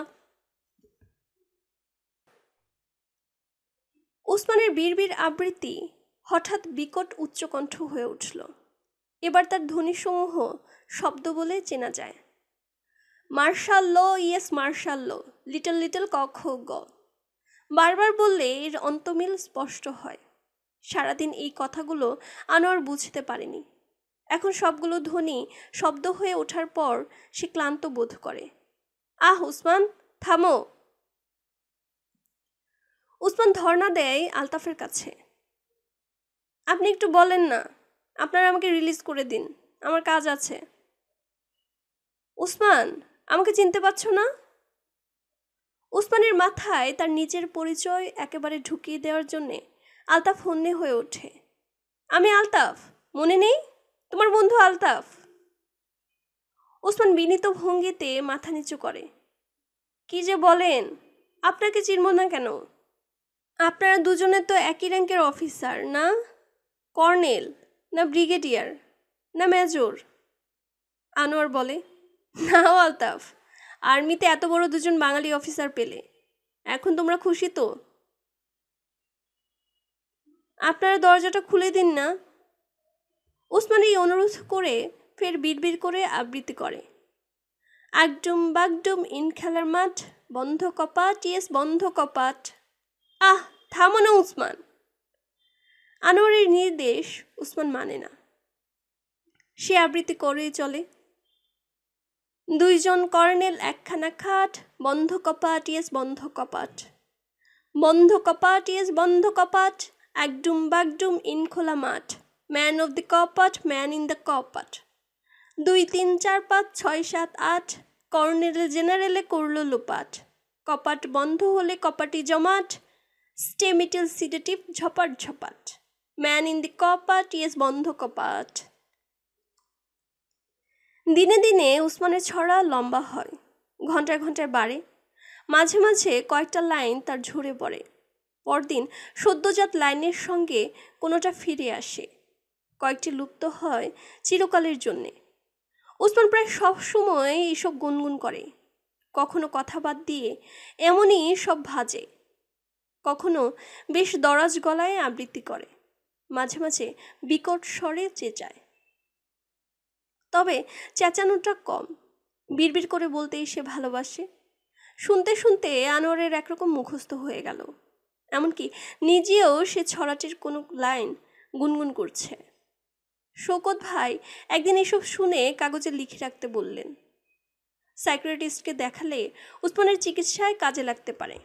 A: ওসমানের বিড়বিড় আবৃত্তি হঠাৎ বিকট উচ্চকণ্ঠ হয়ে উঠল। এবার তার ধ্বনিসমূহ শব্দ বলে চেনা যায়। Marshal law, yes marshal law, little little ক খ গ। বারবার বললে এর অন্তমিল স্পষ্ট হয়। সারাদিন এই কথাগুলো আনোয়ার বুঝতে পারেনি। এখন সবগুলো ধ্বনি শব্দ হয়ে ওঠার পর সে ক্লান্ত বোধ করে। আহ উসমান, থামো। উসমান ধর্ণা দেয় আলতাফের কাছে। আপনি একটু বলেন না, আপনারা আমাকে রিলিজ করে দিন, আমার কাজ আছে। উসমান, আমাকে চিনতে পারছো না? উসমানের মাথায় তার নিজের পরিচয় একেবারে ঢুকিয়ে দেওয়ার জন্যে আলতাফ হন্যে হয়ে ওঠে। আমি আলতাফ, মনে নেই? তোমার বন্ধু আলতাফ। ওসমান বিনীত ভঙ্গিতে মাথা নিচু করে। কি যে বলেন, আপনাকে চিনব না কেন? আপনারা দুজনে তো একই র্যাঙ্কের অফিসার না? কর্নেল না ব্রিগেডিয়ার না মেজর? আনোয়ার বলে, নাও আলতাফ, আর্মিতে এত বড় দুজন বাঙালি অফিসার পেলে। এখন তোমরা খুশি তো? আপনারা দরজাটা খুলে দিন না। ওসমান এই অনুরোধ করে ফের বিড়বিড় করে আবৃত্তি করে। একডুম বাগডুম ইন খেলার মাঠ, বন্ধ কপাট, ইয়েস বন্ধ কপাট। আহ, থামো না উসমান। আনোয়ারের নির্দেশ উসমান মানে না। সে আবৃত্তি করেই চলে। দুইজন কর্নেল একখানা খাট, বন্ধ কপাট, ইয়েস বন্ধ কপাট। বন্ধ কপাট, ইয়েস বন্ধ কপাট। একডুম বাগডুম ইন খোলা মাঠ, ম্যান অফ দ্য কপাট, ম্যান ইন দ্য কপাট। 2 3 4 5 6 7 8, কর্নেল জেনারেলে করল লোপাট। কপাট বন্ধ হলে কপাটি জমাট, স্টেমিটেল সিডেটিভ ঝপাট ঝপাট। ম্যান ইন দি কপাট, ইয়েস বন্ধ কপাট। দিনে দিনে উসমানের ছড়া লম্বা হয়, ঘন্টায় ঘন্টায় বাড়ে। মাঝে মাঝে কয়েকটা লাইন তার ঝরে পড়ে। পরদিন সদ্যজাত লাইনের সঙ্গে কোনোটা ফিরে আসে, কয়েকটি লুপ্ত হয় চিরকালের জন্যে। উসমান প্রায় সব সময় এইসব গুনগুন করে। কখনো কথা বাদ দিয়ে এমনই সব ভাজে, কখনো বেশ দরাজ গলায় আবৃত্তি করে, মাঝে মাঝে বিকট স্বরে চেঁচায়। তবে চেঁচানোটা কম, বিড়বিড় করে বলতেই সে ভালোবাসে। শুনতে শুনতে আনোয়ারের একরকম মুখস্থ হয়ে গেল, এমনকি নিজেও সে ছড়াটির কোনো লাইন গুনগুন করছে। শৌকত ভাই একদিন এসব শুনে কাগজে লিখে রাখতে বললেন। সাইকিয়াট্রিস্টকে দেখালে উসমানের চিকিৎসায় কাজে লাগতে পারে।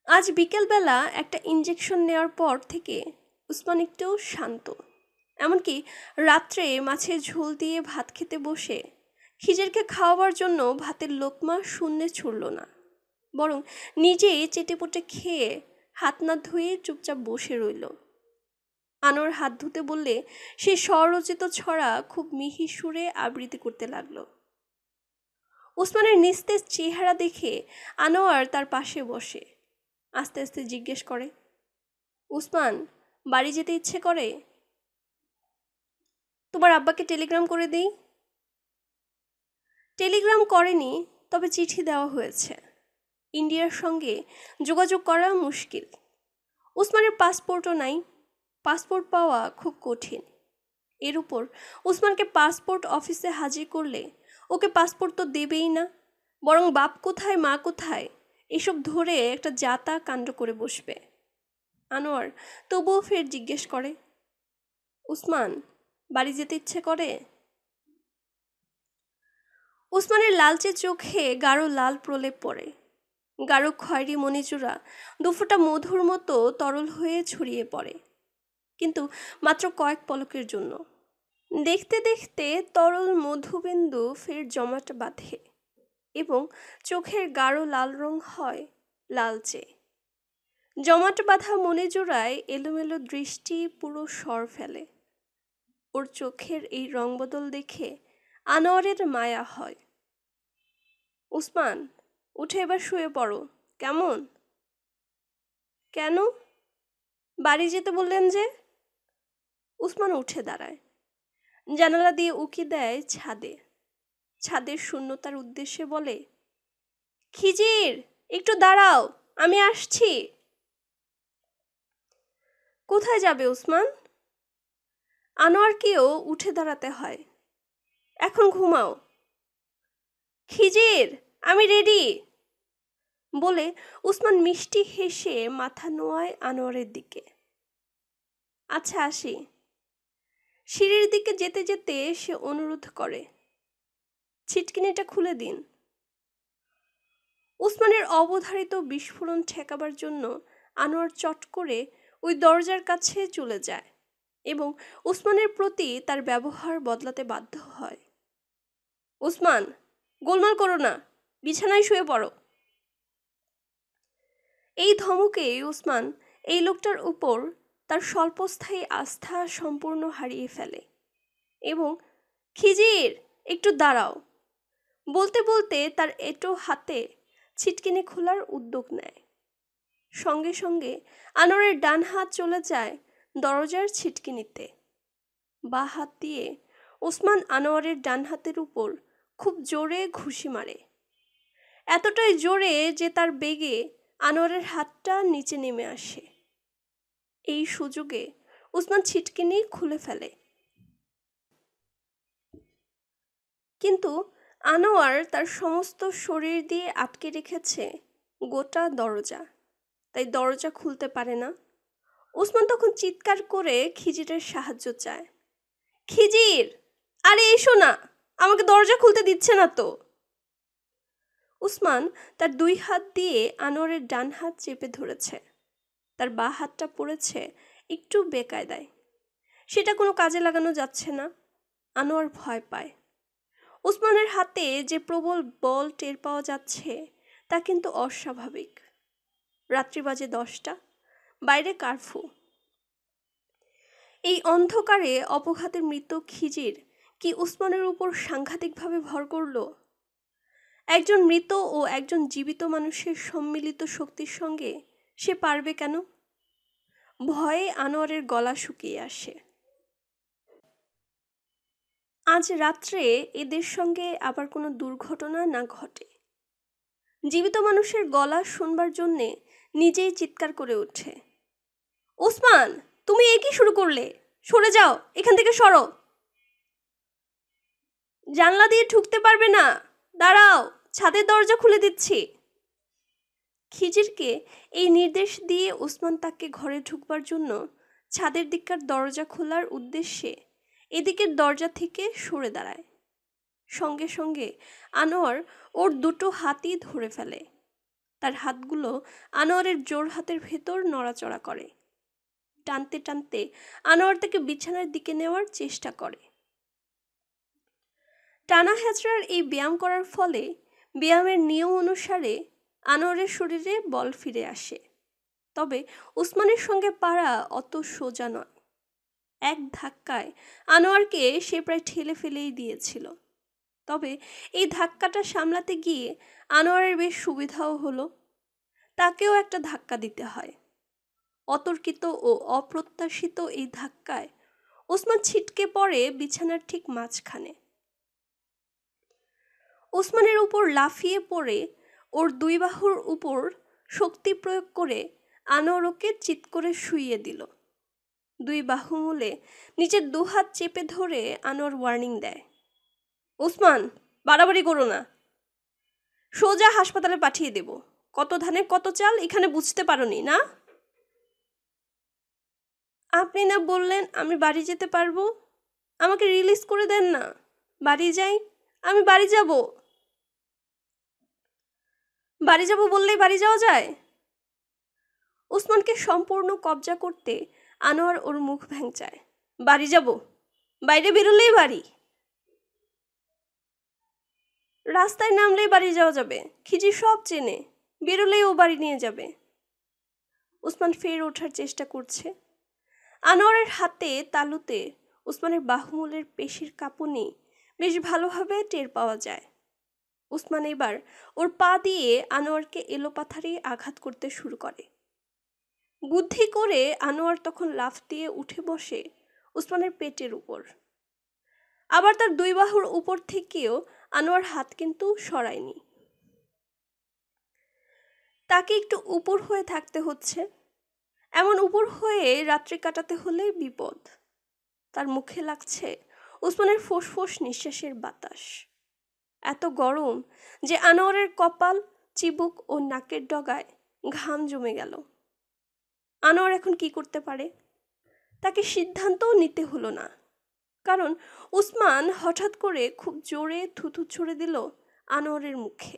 A: আজ বিকেলবেলা একটা ইঞ্জেকশন নেওয়ার পর থেকে উসমান একটু শান্ত। এমনকি রাত্রে মাছের ঝোল দিয়ে ভাত খেতে বসে খিজিরকে খাওয়াবার জন্য ভাতের লোকমা শূন্যে ছুড়ল না, বরং নিজে চেটেপুটে খেয়ে হাত না ধুয়ে চুপচাপ বসে রইল। আনোয়ার হাত ধুতে বললে সে স্বরচিত ছড়া খুব মিহি সুরে আবৃত্তি করতে লাগলো। উসমানের নিস্তেজ চেহারা দেখে আনোয়ার তার পাশে বসে আস্তে আস্তে জিজ্ঞেস করে, উসমান, বাড়ি যেতে ইচ্ছে করে? তোমার আব্বাকে টেলিগ্রাম করে দিই। টেলিগ্রাম করেনি, তবে চিঠি দেওয়া হয়েছে। ইন্ডিয়ার সঙ্গে যোগাযোগ করা মুশকিল। উসমানের পাসপোর্টও নাই, পাসপোর্ট পাওয়া খুব কঠিন। এর উপর উসমানকে পাসপোর্ট অফিসে হাজির করলে ওকে পাসপোর্ট তো দেবেই না, বরং বাপ কোথায় মা কোথায় এসব ধরে একটা যাতা কাণ্ড করে বসবে। আনোয়ার তবুও ফের জিজ্ঞেস করে, উসমান, বাড়ি যেতে ইচ্ছে করে? উসমানের লালচে চোখে গাঢ় লাল প্রলেপ পড়ে। গাঢ় খয়েরি মণিচূড়া দুফোঁটা মধুর মতো তরল হয়ে ছড়িয়ে পড়ে, কিন্তু মাত্র কয়েক পলকের জন্য। দেখতে দেখতে তরল মধুবিন্দু ফের জমাট বাঁধে এবং চোখের গাঢ় লাল রং হয় লালচে। জমাট বাঁধা মনে জোড়ায় এলোমেলো দৃষ্টি পুরো স্বর ফেলে। ওর চোখের এই রংবদল দেখে আনোয়ারের মায়া হয়। উসমান, উঠে এবার শুয়ে পড়ো, কেমন? কেন? বাড়ি যেতে বললেন যে? উসমান উঠে দাঁড়ায়, জানালা দিয়ে উকি দেয় ছাদে। ছাদের শূন্যতার উদ্দেশ্যে বলে, খিজির, একটু দাঁড়াও, আমি আসছি। কোথায় যাবে উসমান? আনোয়ারকেও উঠে দাঁড়াতে হয়। এখন ঘুমাও। খিজির, আমি রেডি বলে উসমান মিষ্টি হেসে মাথা নোয়ায় আনোয়ারের দিকে। আচ্ছা, আসি। সিঁড়ির দিকে যেতে যেতে সে অনুরোধ করে, ছিটকিনিটা খুলে দিন। উসমানের অবধারিত বিস্ফোরণ ঠেকাবার জন্য আনোয়ার চট করে ওই দরজার কাছে চলে যায় এবং উসমানের প্রতি তার ব্যবহার বদলাতে বাধ্য হয়। উসমান, গোলমাল করো না, বিছানায় শুয়ে পড়ো। এই ধমকে উসমান এই লোকটার উপর তার স্বল্পস্থায়ী আস্থা সম্পূর্ণ হারিয়ে ফেলে এবং খিজির, একটু দাঁড়াও বলতে বলতে তার এঁটো হাতে ছিটকিনি খোলার উদ্যোগ নেয়। সঙ্গে সঙ্গে আনোয়ারের ডান হাত চলে যায় দরজার ছিটকিনিতে। বাঁ হাত দিয়ে ওসমান আনোয়ারের ডান হাতের উপর খুব জোরে ঘুষি মারে, এতটাই জোরে যে তার বেগে আনোয়ারের হাতটা নিচে নেমে আসে। এই সুযোগে ওসমান ছিটকিনি খুলে ফেলে, কিন্তু আনোয়ার তার সমস্ত শরীর দিয়ে আটকে রেখেছে গোটা দরজা, তাই দরজা খুলতে পারে না। ওসমান তখন চিৎকার করে খিজিরের সাহায্য চায়। খিজির, আরে এসো না, আমাকে দরজা খুলতে দিচ্ছে না তো। উসমান তার দুই হাত দিয়ে আনোয়ারের ডান হাত চেপে ধরেছে। তার বাঁ হাতটা পড়েছে একটু বেকায়দায়, সেটা কোনো কাজে লাগানো যাচ্ছে না। আনোয়ার ভয় পায়। উসমানের হাতে যে প্রবল বল টের পাওয়া যাচ্ছে তা কিন্তু অস্বাভাবিক। রাত্রি বাজে 10টা, বাইরে কারফিউ। এই অন্ধকারে অপঘাতে মৃত খিজির কি উসমানের উপর সাংঘাতিকভাবে ভর করল? একজন মৃত ও একজন জীবিত মানুষের সম্মিলিত শক্তির সঙ্গে সে পারবে কেন? ভয়ে আনোয়ারের গলা শুকিয়ে আসে। আজ রাত্রে এদের সঙ্গে আবার কোনো দুর্ঘটনা না ঘটে। জীবিত মানুষের গলা শুনবার জন্যে নিজেই চিৎকার করে ওঠে, ওসমান, তুমি এ কি শুরু করলে? সরে যাও, এখান থেকে সরো। জানলা দিয়ে ঢুকতে পারবে না, দাঁড়াও, ছাদের দরজা খুলে দিচ্ছি। খিজিরকে এই নির্দেশ দিয়ে ওসমান তাকে ঘরে ঢুকবার জন্য ছাদের দিককার দরজা খোলার উদ্দেশ্যে এদিকের দরজা থেকে সরে দাঁড়ায়। সঙ্গে সঙ্গে আনোয়ার ওর দুটো হাতই ধরে ফেলে। তার হাতগুলো আনোয়ারের জোর হাতের ভেতর নড়াচড়া করে। টানতে টানতে আনোয়ার তাকে বিছানার দিকে নেওয়ার চেষ্টা করে। টানা হেঁচড়ার এই ব্যায়াম করার ফলে ব্যায়ামের নিয়ম অনুসারে আনোয়ারের শরীরে বল ফিরে আসে। তবে উসমানের সঙ্গে পারা অত সোজা নয়। এক ধাক্কায় আনোয়ারকে সে প্রায় ঠেলে ফেলেই দিয়েছিল। তবে এই ধাক্কাটা সামলাতে গিয়ে আনোয়ারের বেশ সুবিধাও হলো। তাকেও একটা ধাক্কা দিতে হয়। অতর্কিত ও অপ্রত্যাশিত এই ধাক্কায় ওসমান ছিটকে পড়ে বিছানার ঠিক মাঝখানে। ওসমানের উপর লাফিয়ে পড়ে ওর দুই বাহুর উপর শক্তি প্রয়োগ করে আনোয়ার ওকে চিৎ করে শুইয়ে দিল। দুই বাহু মূলে নিচের দুহাত চেপে ধরে আনোয়ার ওয়ার্নিং দেয়, ওসমান, বাড়াবাড়ি করো না, সোজা হাসপাতালে পাঠিয়ে দেব। কত ধানে কত চাল, এখানে বুঝতে পারোনি না? আপনি না বললেন আমি বাড়ি যেতে পারবো? আমাকে রিলিজ করে দেন না, বাড়ি যাই। আমি বাড়ি যাব। বাড়ি যাব বললেই বাড়ি যাওয়া যায়? ওসমানকে সম্পূর্ণ কবজা করতে আনোয়ার ওর মুখ ভ্যাংচায়। বাড়ি যাব, বাইরে বেরোলেই বাড়ি। রাস্তায় নামলেই বাড়ি যাওয়া যাবে, খিজি সব চেনে, বেরোলেই ও বাড়ি নিয়ে যাবে। উসমান ফের ওঠার চেষ্টা করছে। আনোয়ারের হাতে তালুতে উসমানের বাহুমূলের পেশির কাঁপুনি বেশ ভালোভাবে টের পাওয়া যায়। উসমান এবার ওর পা দিয়ে আনোয়ারকে এলোপাথারি আঘাত করতে শুরু করে। বুদ্ধি করে আনোয়ার তখন লাফ দিয়ে উঠে বসে উসমানের পেটের উপর। আবার তার দুই বাহুর উপর থেকেও আনোয়ার হাত কিন্তু সরায়নি। তাকে একটু উপর হয়ে থাকতে হচ্ছে। এমন উপর হয়ে রাত্রি কাটাতে হলে বিপদ। তার মুখে লাগছে উসমানের ফোঁস নিঃশ্বাসের বাতাস। এত গরম যে আনোয়ারের কপাল, চিবুক ও নাকের ডগায় ঘাম জমে গেল। আনোয়ার এখন কি করতে পারে? তাকে সিদ্ধান্তও নিতে হলো না, কারণ উসমান হঠাৎ করে খুব জোরে থুথু ছুঁড়ে দিল আনোয়ারের মুখে।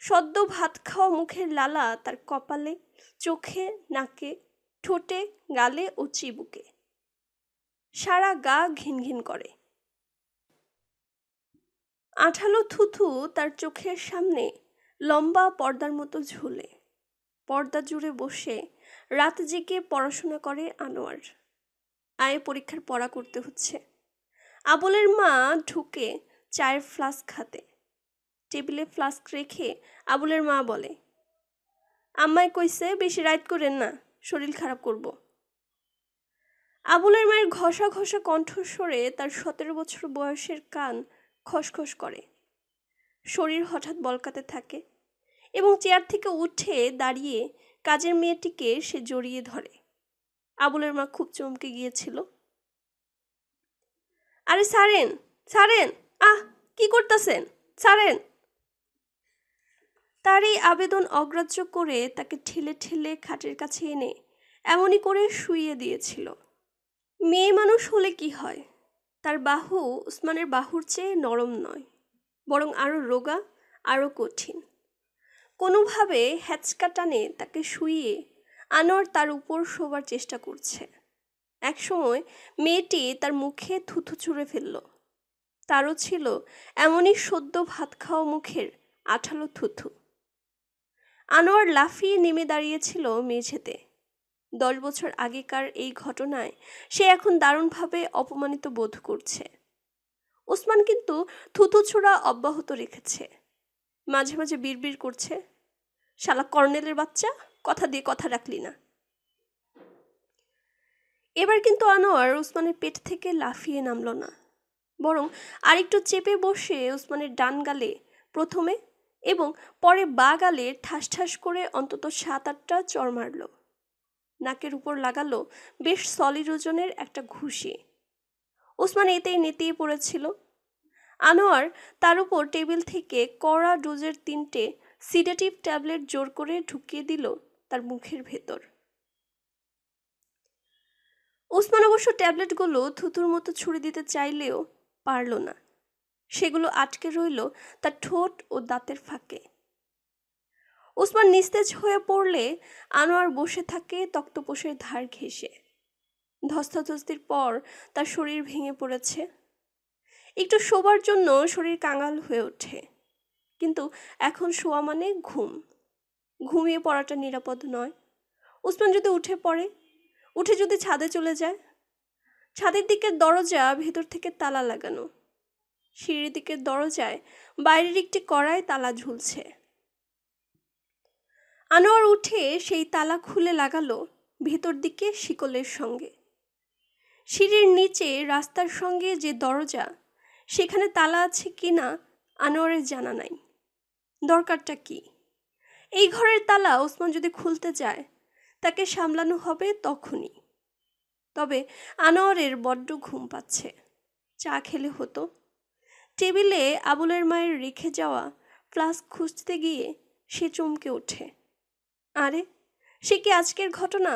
A: সদ্য ভাত খাওয়া মুখের লালা তার কপালে, চোখে, নাকে, ঠোঁটে, গালে ও চিবুকে। সারা গা ঘিনঘিন করে। আঠালো থুথু তার চোখের সামনে লম্বা পর্দার মতো ঝুলে। পর্দা জুড়ে বসে রাত জেগে পড়াশোনা করে আনোয়ার। আয়ে পরীক্ষার পড়া করতে হচ্ছে। আবুলের মা ঢুকে চায়ের ফ্লাস্ক হাতে। টেবিলে ফ্লাস্ক রেখে আবুলের মা বলে, আম্মাই কইছে বেশি রাইত করেন না, শরীর খারাপ করব। আবুলের মায়ের ঘষা ঘষা কণ্ঠস্বরে তার 17 বছর বয়সের কান খসখস করে। শরীর হঠাৎ বলকাতে থাকে এবং চেয়ার থেকে উঠে দাঁড়িয়ে কাজের মেয়েটিকে সে জড়িয়ে ধরে। আবুলের মা খুব চমকে গিয়েছিল। আরে ছাড়েন, ছাড়েন, আহ কি করতেছেন, ছাড়েন। তার এই আবেদন অগ্রাহ্য করে তাকে ঠেলে ঠেলে খাটের কাছে এনে এমনই করে শুইয়ে দিয়েছিল। মেয়ে মানুষ হলে কি হয়, তার বাহু উসমানের বাহুর চেয়ে নরম নয়, বরং আরো রোগা, আরো কঠিন। কোনোভাবে হ্যাচকা টানে তাকে শুইয়ে আনোয়ার তার উপর শোবার চেষ্টা করছে। একসময় মেয়েটি তার মুখে থুথু ছুঁড়ে ফেলল। তারও ছিল এমনই সদ্য ভাত খাওয়া মুখের আঠালো থুথু। আনোয়ার লাফিয়ে নেমে দাঁড়িয়েছিল মেঝেতে। 10 বছর আগেকার এই ঘটনায় সে এখন দারুণভাবে অপমানিত বোধ করছে। ওসমান কিন্তু থুতু ছোড়া অব্যাহত রেখেছে। মাঝে মাঝে বিড়বিড় করছে, শালা কর্নেলের বাচ্চা, কথা দিয়ে কথা রাখলি না। এবার কিন্তু আনোয়ার ওসমানের পেট থেকে লাফিয়ে নামল না, বরং আরেকটু চেপে বসে ওসমানের ডান গালে প্রথমে এবং পরে বা গালে ঠাস ঠাস করে অন্তত 7-8টা চড় মারল। নাকের উপর লাগালো বেশ সলিড ওজনের একটা ঘুষি। ওসমান এতেই নেতিয়ে পড়েছিল। আনোয়ার তার উপর টেবিল থেকে কড়া ডোজের 3টে সিডেটিভ ট্যাবলেট জোর করে ঢুকিয়ে দিল তার মুখের ভেতর। ওসমান অবশ্য ট্যাবলেটগুলো থুতুর মতো ছুঁড়ে দিতে চাইলেও পারল না। সেগুলো আটকে রইল তার ঠোঁট ও দাঁতের ফাঁকে। ওসমান নিস্তেজ হয়ে পড়লে আনোয়ার বসে থাকে তক্তপোষের ধার ঘেঁষে। ধস্তাধস্তির পর তার শরীর ভেঙে পড়েছে। একটু শোবার জন্য শরীর কাঙাল হয়ে ওঠে, কিন্তু এখন শোয়া মানে ঘুম। ঘুমিয়ে পড়াটা নিরাপদ নয়। ওসমান যদি উঠে পড়ে, উঠে যদি ছাদে চলে যায়। ছাদের দিকের দরজা ভেতর থেকে তালা লাগানো। সিঁড়ির দিকের দরজায় বাইরের একটি কড়ায় তালা ঝুলছে। আনোয়ার উঠে সেই তালা খুলে লাগালো ভেতর দিকে শিকলের সঙ্গে। সিঁড়ির নিচে রাস্তার সঙ্গে যে দরজা, সেখানে তালা আছে কিনা আনোয়ারের জানা নাই। দরকারটা কি? এই ঘরের তালা ওসমান যদি খুলতে যায়, তাকে সামলানো হবে তখনই। তবে আনোয়ারের বড্ড ঘুম পাচ্ছে। চা খেলে হতো। টেবিলে আবুলের মায়ের রেখে যাওয়া ফ্লাস্ক খুঁজতে গিয়ে সে চমকে ওঠে। আরে, সে কি আজকের ঘটনা?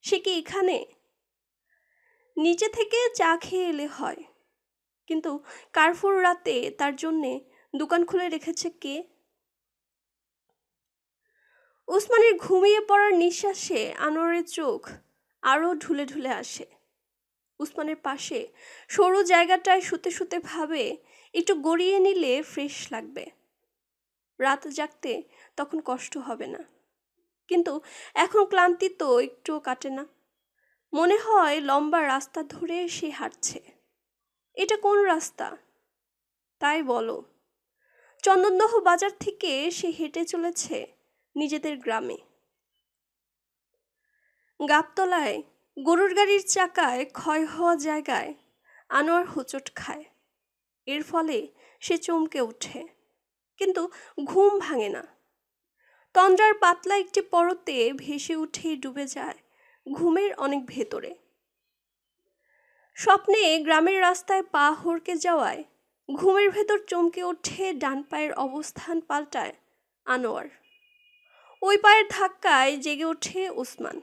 A: সে কি এখানে? নিচে থেকে চা খেয়ে এলে হয়, কিন্তু কারফুর রাতে তার জন্যে দোকান খুলে রেখেছে কে? ওসমানের ঘুমিয়ে পড়ার নিঃশ্বাসে আনোয়ারের চোখ আরও ঢুলে ঢুলে আসে। ওসমানের পাশে সরু জায়গাটায় শুতে শুতে ভাবে একটু গড়িয়ে নিলে ফ্রেশ লাগবে। রাত জাগতে তখন কষ্ট হবে না। কিন্তু এখন ক্লান্তি তো একটুও কাটে না। মনে হয় লম্বা রাস্তা ধরে সে হাঁটছে। এটা কোন রাস্তা তাই বলো? চন্দনদহ বাজার থেকে সে হেঁটে চলেছে নিজেদের গ্রামে। গাবতলায় গরুর গাড়ির চাকায় ক্ষয় হওয়া জায়গায় আনোয়ার হোঁচট খায়। এর ফলে সে চমকে ওঠে, কিন্তু ঘুম ভাঙে না। তন্দ্রার পাতলা একটি পরতে ভেসে উঠে ডুবে যায় ঘুমের অনেক ভেতরে। স্বপ্নে গ্রামের রাস্তায় পা হড়কে যাওয়ায় ঘুমের ভেতর চমকে ওঠে ডান পায়ের অবস্থান পাল্টায় আনোয়ার। ওই পায়ের ধাক্কায় জেগে ওঠে ওসমান।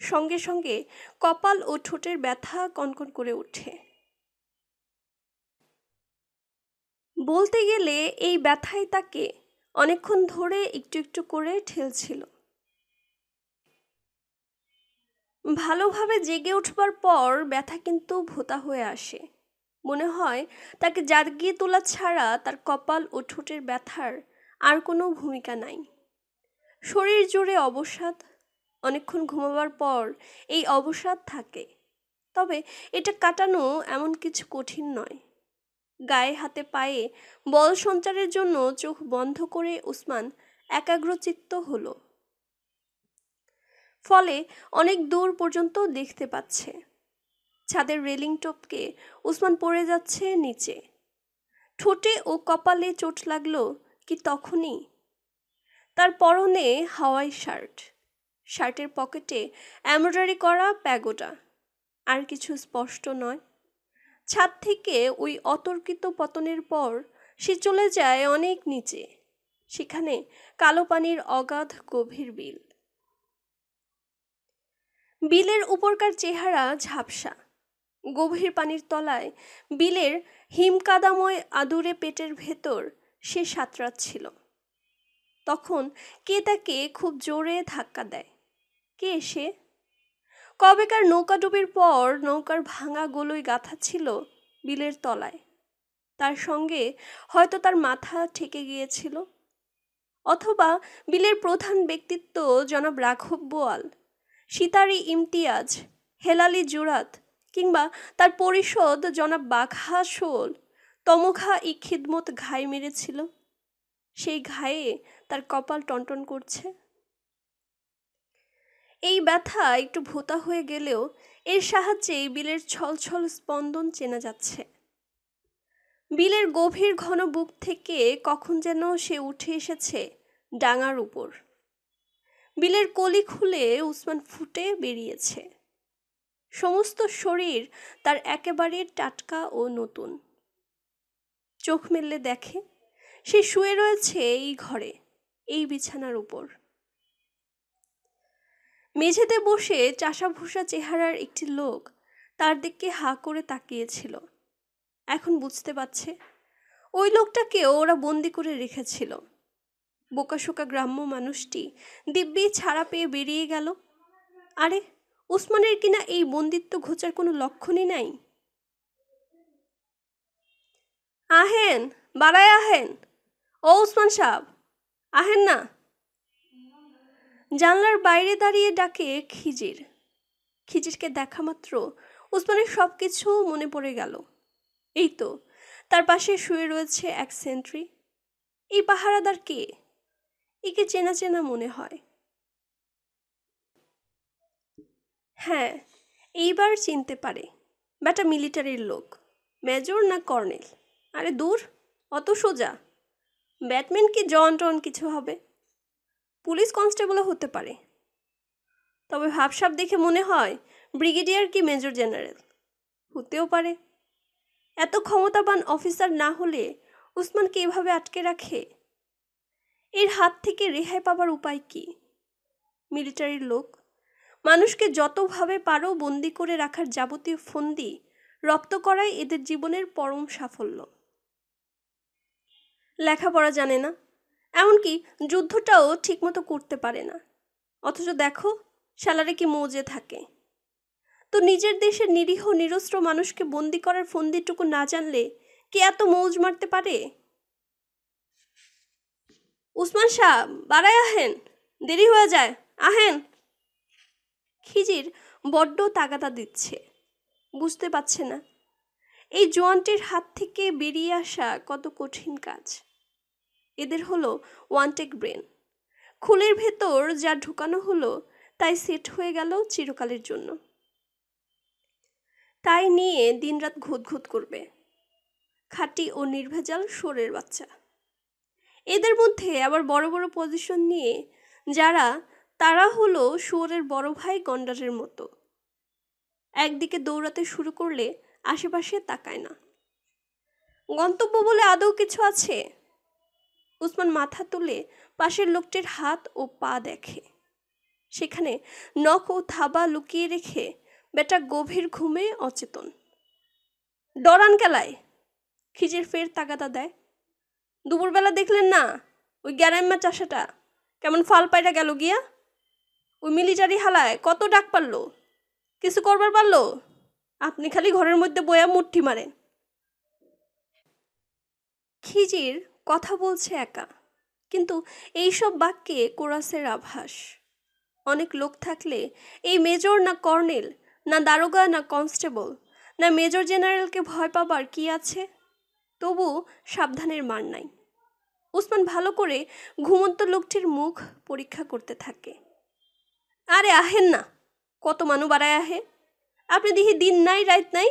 A: সঙ্গে সঙ্গে কপাল ও ঠোঁটের ব্যথা কনকন করে ওঠে। বলতে গেলে এই ব্যথাই তাকে অনেকক্ষণ ধরে একটু একটু করে ঠেলছিল। ভালোভাবে জেগে উঠবার পর ব্যথা কিন্তু ভোঁতা হয়ে আসে। মনে হয় তাকে জাগিয়ে তোলা ছাড়া তার কপাল ও ঠোঁটের ব্যথার আর কোনো ভূমিকা নাই। শরীর জুড়ে অবসাদ। অনেকক্ষণ ঘুমাবার পর এই অবসাদ থাকে, তবে এটা কাটানো এমন কিছু কঠিন নয়। গায়ে হাতে পায়ে বল সঞ্চারের জন্য চোখ বন্ধ করে ওসমান একাগ্রচিত্ত হলো। ফলে অনেক দূর পর্যন্ত দেখতে পাচ্ছে। ছাদের রেলিং টপকে ওসমান পড়ে যাচ্ছে নিচে। ঠোঁটে ও কপালে চোট লাগলো কি তখনই। তার পরনে হাওয়াই শার্ট, শার্টের পকেটে এমব্রয়ডারি করা প্যাগোডা। আর কিছু স্পষ্ট নয়। ছাদ থেকে ওই অতর্কিত পতনের পর সে চলে যায় অনেক নিচে। সেখানে কালো পানির অগাধ গভীর বিল। বিলের উপরকার চেহারা ঝাপসা। গভীর পানির তলায় বিলের হিমকাদাময় আদুরে পেটের ভেতর সে সাঁতরাচ্ছিল। তখন কে তাকে খুব জোরে ধাক্কা দেয়। কে সে? কবেকার নৌকাডুবির পর নৌকার ভাঙা গলুই গাঁথা ছিল বিলের তলায়। তার সঙ্গে হয়তো তার মাথা ঠেকে গিয়েছিল। অথবা বিলের প্রধান ব্যক্তিত্ব জনাব রাঘব বোয়াল, সিতারি ইমতিয়াজ, হেলালি জুরাত, কিংবা তার পরিষদ জনাব বাঘা শোল তমঘা ই খিদমত ঘাই মেরেছিল। সেই ঘায়ে তার কপাল টনটন করছে। এই ব্যথা একটু ভোঁতা হয়ে গেলেও এর সাহায্যে বিলের ছলছল স্পন্দন চেনা যাচ্ছে। বিলের গভীর ঘন বুক থেকে কখন যেন সে উঠে এসেছে ডাঙার উপর। বিলের কলি খুলে ওসমান ফুটে বেরিয়েছে। সমস্ত শরীর তার একেবারে টাটকা ও নতুন। চোখ মেললে দেখে সে শুয়ে রয়েছে এই ঘরে, এই বিছানার উপর। মেঝেতে বসে চাষাভুষা চেহারার একটি লোক তার দিকে হাঁ করে তাকিয়েছিল। এখন বুঝতে পারছে ওই লোকটাকে ওরা বন্দি করে রেখেছিল। বোকাশোকা গ্রাম্য মানুষটি দিব্যি ছাড়া পেয়ে বেরিয়ে গেল। আরে ওসমানের কিনা এই বন্দিত্ব ঘোচার কোনো লক্ষণই নাই। আহেন, বাড়ায় আহেন। ও ওসমান সাহেব, আহেন না। জানলার বাইরে দাঁড়িয়ে ডাকে খিজির। খিজিরকে দেখা মাত্র ওসমানের সব কিছু মনে পড়ে গেল। এই তো তার পাশে শুয়ে রয়েছে এক সেন্ট্রি। এই পাহারাদার কে? একে চেনা চেনা মনে হয়। হ্যাঁ, এইবার চিনতে পারে। ব্যাটা মিলিটারির লোক। মেজর না কর্নেল? আরে দূর, অত সোজা। ব্যাটম্যান কি জন টন কিছু হবে। পুলিশ কনস্টেবলও হতে পারে, তবে ভাবসাব দেখে মনে হয় ব্রিগেডিয়ার কি মেজর জেনারেল হতেও পারে। এত ক্ষমতাবান অফিসার না হলে ওসমানকে এভাবে আটকে রাখে। এর হাত থেকে রেহাই পাবার উপায় কি? মিলিটারির লোক, মানুষকে যতভাবে পারো বন্দি করে রাখার যাবতীয় ফন্দি রপ্ত করাই এদের জীবনের পরম সাফল্য। লেখাপড়া জানে না, এমনকি যুদ্ধটাও ঠিকমতো করতে পারে না, অথচ দেখো শালারে কি মৌজে থাকে। তো নিজের দেশের নিরীহ নিরস্ত্র মানুষকে বন্দি করার ফন্দিটুকু না জানলে কে এত মৌজ মারতে পারে? উসমান সাহেব, বাড়ায় আহেন। দেরি হয়ে যায়, আহেন। খিজির বড্ড তাগাদা দিচ্ছে, বুঝতে পারছে না এই জোয়ানটির হাত থেকে বেরিয়ে আসা কত কঠিন কাজ। এদের হলো ওয়ান টেক ব্রেন, খুলের ভেতর যা ঢুকানো হলো তাই সেট হয়ে গেল চিরকালের জন্য। তাই নিয়ে দিনরাত ঘুতঘুত করবে, খাঁটি ও নির্ভেজাল শোরের বাচ্চা। এদের মধ্যে আবার বড় বড় পজিশন নিয়ে যারা, তারা হলো শুয়োরের বড় ভাই গন্ডারের মতো। একদিকে দৌড়াতে শুরু করলে আশেপাশে তাকায় না। গন্তব্য বলে আদৌ কিছু আছে? উসমান মাথা তুলে পাশের লোকটির হাত ও পা দেখে। সেখানে নখ ও থাবা লুকিয়ে রেখে বেটা গভীর ঘুমে অচেতন। ডরান কেলায়? খিজির ফের তাগাদা দেয়। দুপুরবেলা দেখলেন না ওই গ্যারাম্মা চাষাটা কেমন ফাল পাইরা গেল গিয়া? ওই মিলিটারি হালায় কত ডাক পারলো, কিছু করবার পারলো? আপনি খালি ঘরের মধ্যে বয়া মুঠি মারেন। খিজির কথা বলছে একা, কিন্তু এইসব বাক্যে কোরাসের আভাস। অনেক লোক থাকলে এই মেজর না কর্নেল না দারোগা না কনস্টেবল না মেজর জেনারেলকে ভয় পাবার কি আছে? তবু সাবধানের মার নাই। উসমান ভালো করে ঘুমন্ত লোকটির মুখ পরীক্ষা করতে থাকে। আরে আহেন না, কত মানু বাড়ায় আহে। আপনি দেখি দিন নাই রাত নাই,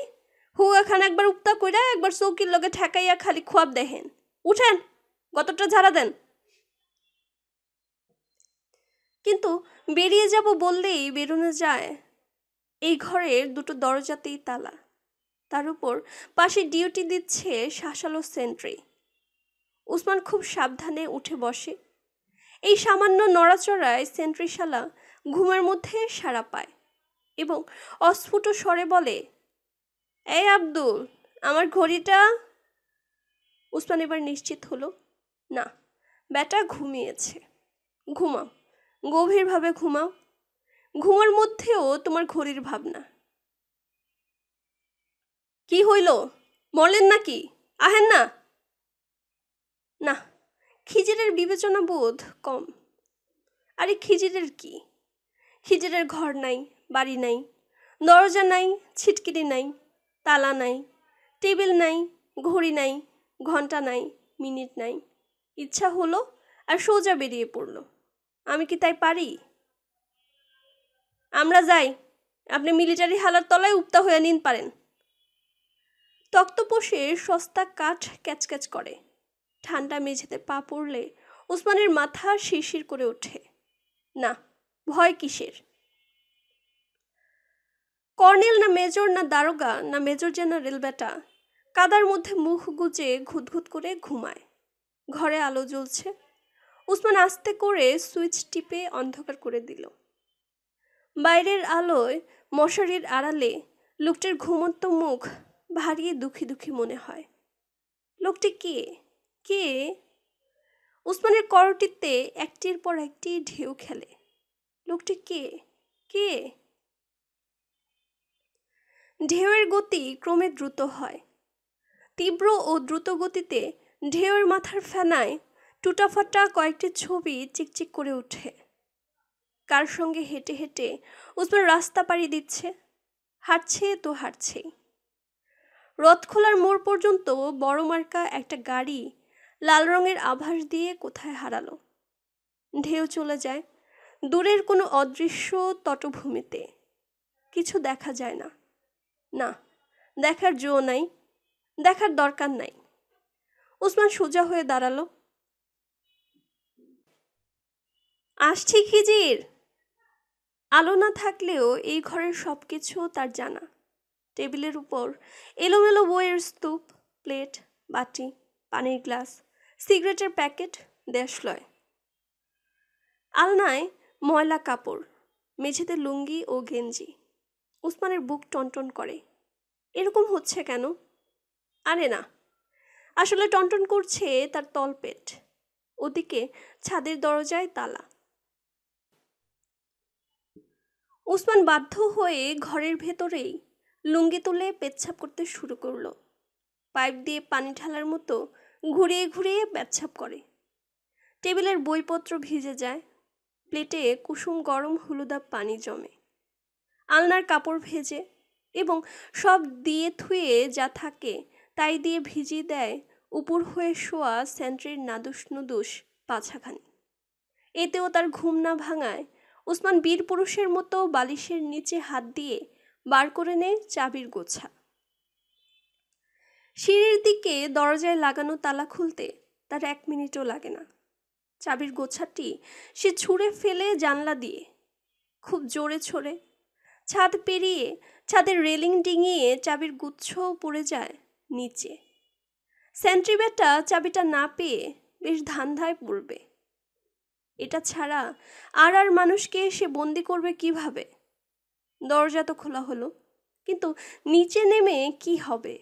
A: হুয়া খান একবার উপতা কইরা একবার চৌকির লগে ঠেকাইয়া খালি খোয়াব দেখেন। উঠেন, গতটা ঝাড়া দেন। কিন্তু বেরিয়ে যাব বললেই বেরোনো যায়। এই ঘরের দুটো দরজাতেই তালা, তার উপর পাশে ডিউটি দিচ্ছে শাসালো সেন্ট্রি। উসমান খুব সাবধানে উঠে বসে। এই সামান্য নড়াচড়ায় সেন্ট্রিশালা ঘুমের মধ্যে সাড়া পায় এবং অস্ফুট স্বরে বলে, এই আব্দুল, আমার ঘড়িটা। উসমান এবার নিশ্চিত হলো, না, বেটা ঘুমিয়েছে। ঘুমাও, গভীরভাবে ঘুমাও। ঘুমার মধ্যেও তোমার ঘড়ির ভাবনা। কি হইল, মরলেন নাকি? আহেন না। না, খিজিরের বিবেচনা বোধ কম। আরে খিজিরের কি? খিজিরের ঘর নাই, বাড়ি নাই, দরজা নাই, ছিটকিনি নাই, তালা নাই, টেবিল নাই, ঘড়ি নাই, ঘন্টা নাই, মিনিট নাই। ইচ্ছা হলো আর সোজা বেরিয়ে পড়ল। আমি কি তাই পারি? আমরা যাই, আপনি মিলিটারি হালার তলায় উপতা হয়ে নিন পারেন। তক্তপোষের সস্তা কাঠ ক্যাচক্যাচ করে। ঠান্ডা মেঝেতে পা পড়লে উসমানের মাথা শিরশির করে ওঠে। না, ভয় কিসের? কর্নেল না মেজর না দারোগা না মেজর জেনারেল বেটা কাদার মধ্যে মুখ গুজে ঘুতঘুত করে ঘুমায়। ঘরে আলো জ্বলছে। উসমান আস্তে করে সুইচ টিপে অন্ধকার করে দিল। বাইরের আলোয় মশারির আড়ালে লোকটির ঘুমন্ত মুখ ভারী দুঃখী দুঃখী মনে হয়। লোকটি কে? কে? উসমানের করটিতে একটির পর একটি ঢেউ খেলে। লোকটি কে? কে? ঢেউয়ের গতি ক্রমে দ্রুত হয়। তীব্র ও দ্রুত গতিতে ঢেউয়ের মাথার ফেনায় টুটাফাটা কয়েকটি ছবি চিকচিক করে ওঠে। কার সঙ্গে হেঁটে হেঁটে উসমান রাস্তা পাড়ি দিচ্ছে, হাঁটছে তো হাঁটছেই। রথখোলার মোড় পর্যন্ত বড় মার্কা একটা গাড়ি লাল রঙের আভাস দিয়ে কোথায় হারালো। ঢেউ চলে যায় দূরের কোনো অদৃশ্য তটভূমিতে। কিছু দেখা যায় না। না, দেখার জো নাই, দেখার দরকার নাই। উসমান সোজা হয়ে দাঁড়ালো। আসছি খিজির। আলো না থাকলেও এই ঘরের সব কিছু তার জানা। টেবিলের উপর এলোমেলো বইয়ের স্তূপ, প্লেট, বাটি, পানির গ্লাস, সিগারেটের প্যাকেট, দেশলয়। আলনায় ময়লা কাপড়, মেঝেতে লুঙ্গি ও গেঞ্জি। উসমানের বুক টনটন করে। এরকম হচ্ছে কেন? আরে না, আসলে টনটন করছে তার তলপেট। ওদিকে ছাদের দরজায় তালা। উসমান বাধ্য হয়ে ঘরের ভেতরেই লুঙ্গি তুলে পেচ্ছাপ করতে শুরু করলো। পাইপ দিয়ে পানি ঢালার মতো ঘুরিয়ে ঘুরিয়ে পেচ্ছাপ করে। টেবিলের বইপত্র ভিজে যায়। প্লেটে কুসুম গরম হলুদা পানি জমে, আলনার কাপড় ভেজে এবং সব দিয়ে থুয়ে যা থাকে তাই দিয়ে ভিজিয়ে দেয় উপর হয়ে শোয়া সেন্ট্রির নাদুস নুদুস পাছাখানি। এতেও তার ঘুম না ভাঙায় ওসমান বীর পুরুষের মতো বালিশের নিচে হাত দিয়ে বার করে নেয় চাবির গোছা। সিঁড়ির দিকে দরজায় লাগানো তালা খুলতে তার 1 মিনিটও লাগে না। চাবির গোছাটি সে ছুঁড়ে ফেলে জানলা দিয়ে, খুব জোরে ছোড়ে। ছাদ পেরিয়ে ছাদের রেলিং ডিঙিয়ে চাবির গুচ্ছও পড়ে যায় নিচে। সেন্ট্রি বেটা চাবিটা না পেয়ে বেশ ধান্ধায় পড়বে। এটা ছাড়া আর মানুষকে সে বন্দি করবে কিভাবে? দরজা তো খোলা হলো, কিন্তু নিচে নেমে কি হবে?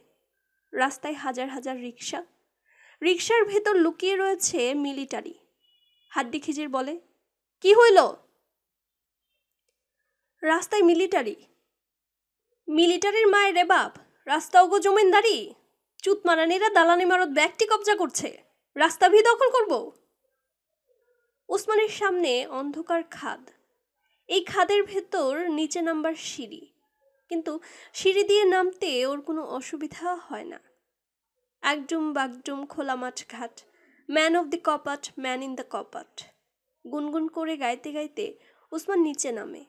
A: রাস্তায় হাজার হাজার রিক্সা, রিক্সার ভেতর লুকিয়ে রয়েছে মিলিটারি। হাড্ডি খিজির বলে, কি হইল? রাস্তায় মিলিটারি। মিলিটারির মায়ের রে বাপ, রাস্তা ওগো জমিনদারি। চুতমারানিরা দালানি মারত ব্যাগটি কবজা করছে, রাস্তা ভি দখল করব। ওসমানের সামনে অন্ধকার খাদ, এই খাদের ভেতর নিচে নামবার সিঁড়ি, কিন্তু সিঁড়ি দিয়ে নামতে ওর কোনো অসুবিধা হয় না। একডুম বাগডুম খোলা মাঠ ঘাট, ম্যান অব দি কপাট, ম্যান ইন দ্য কপাট গুনগুন করে গাইতে গাইতে ওসমান নিচে নামে।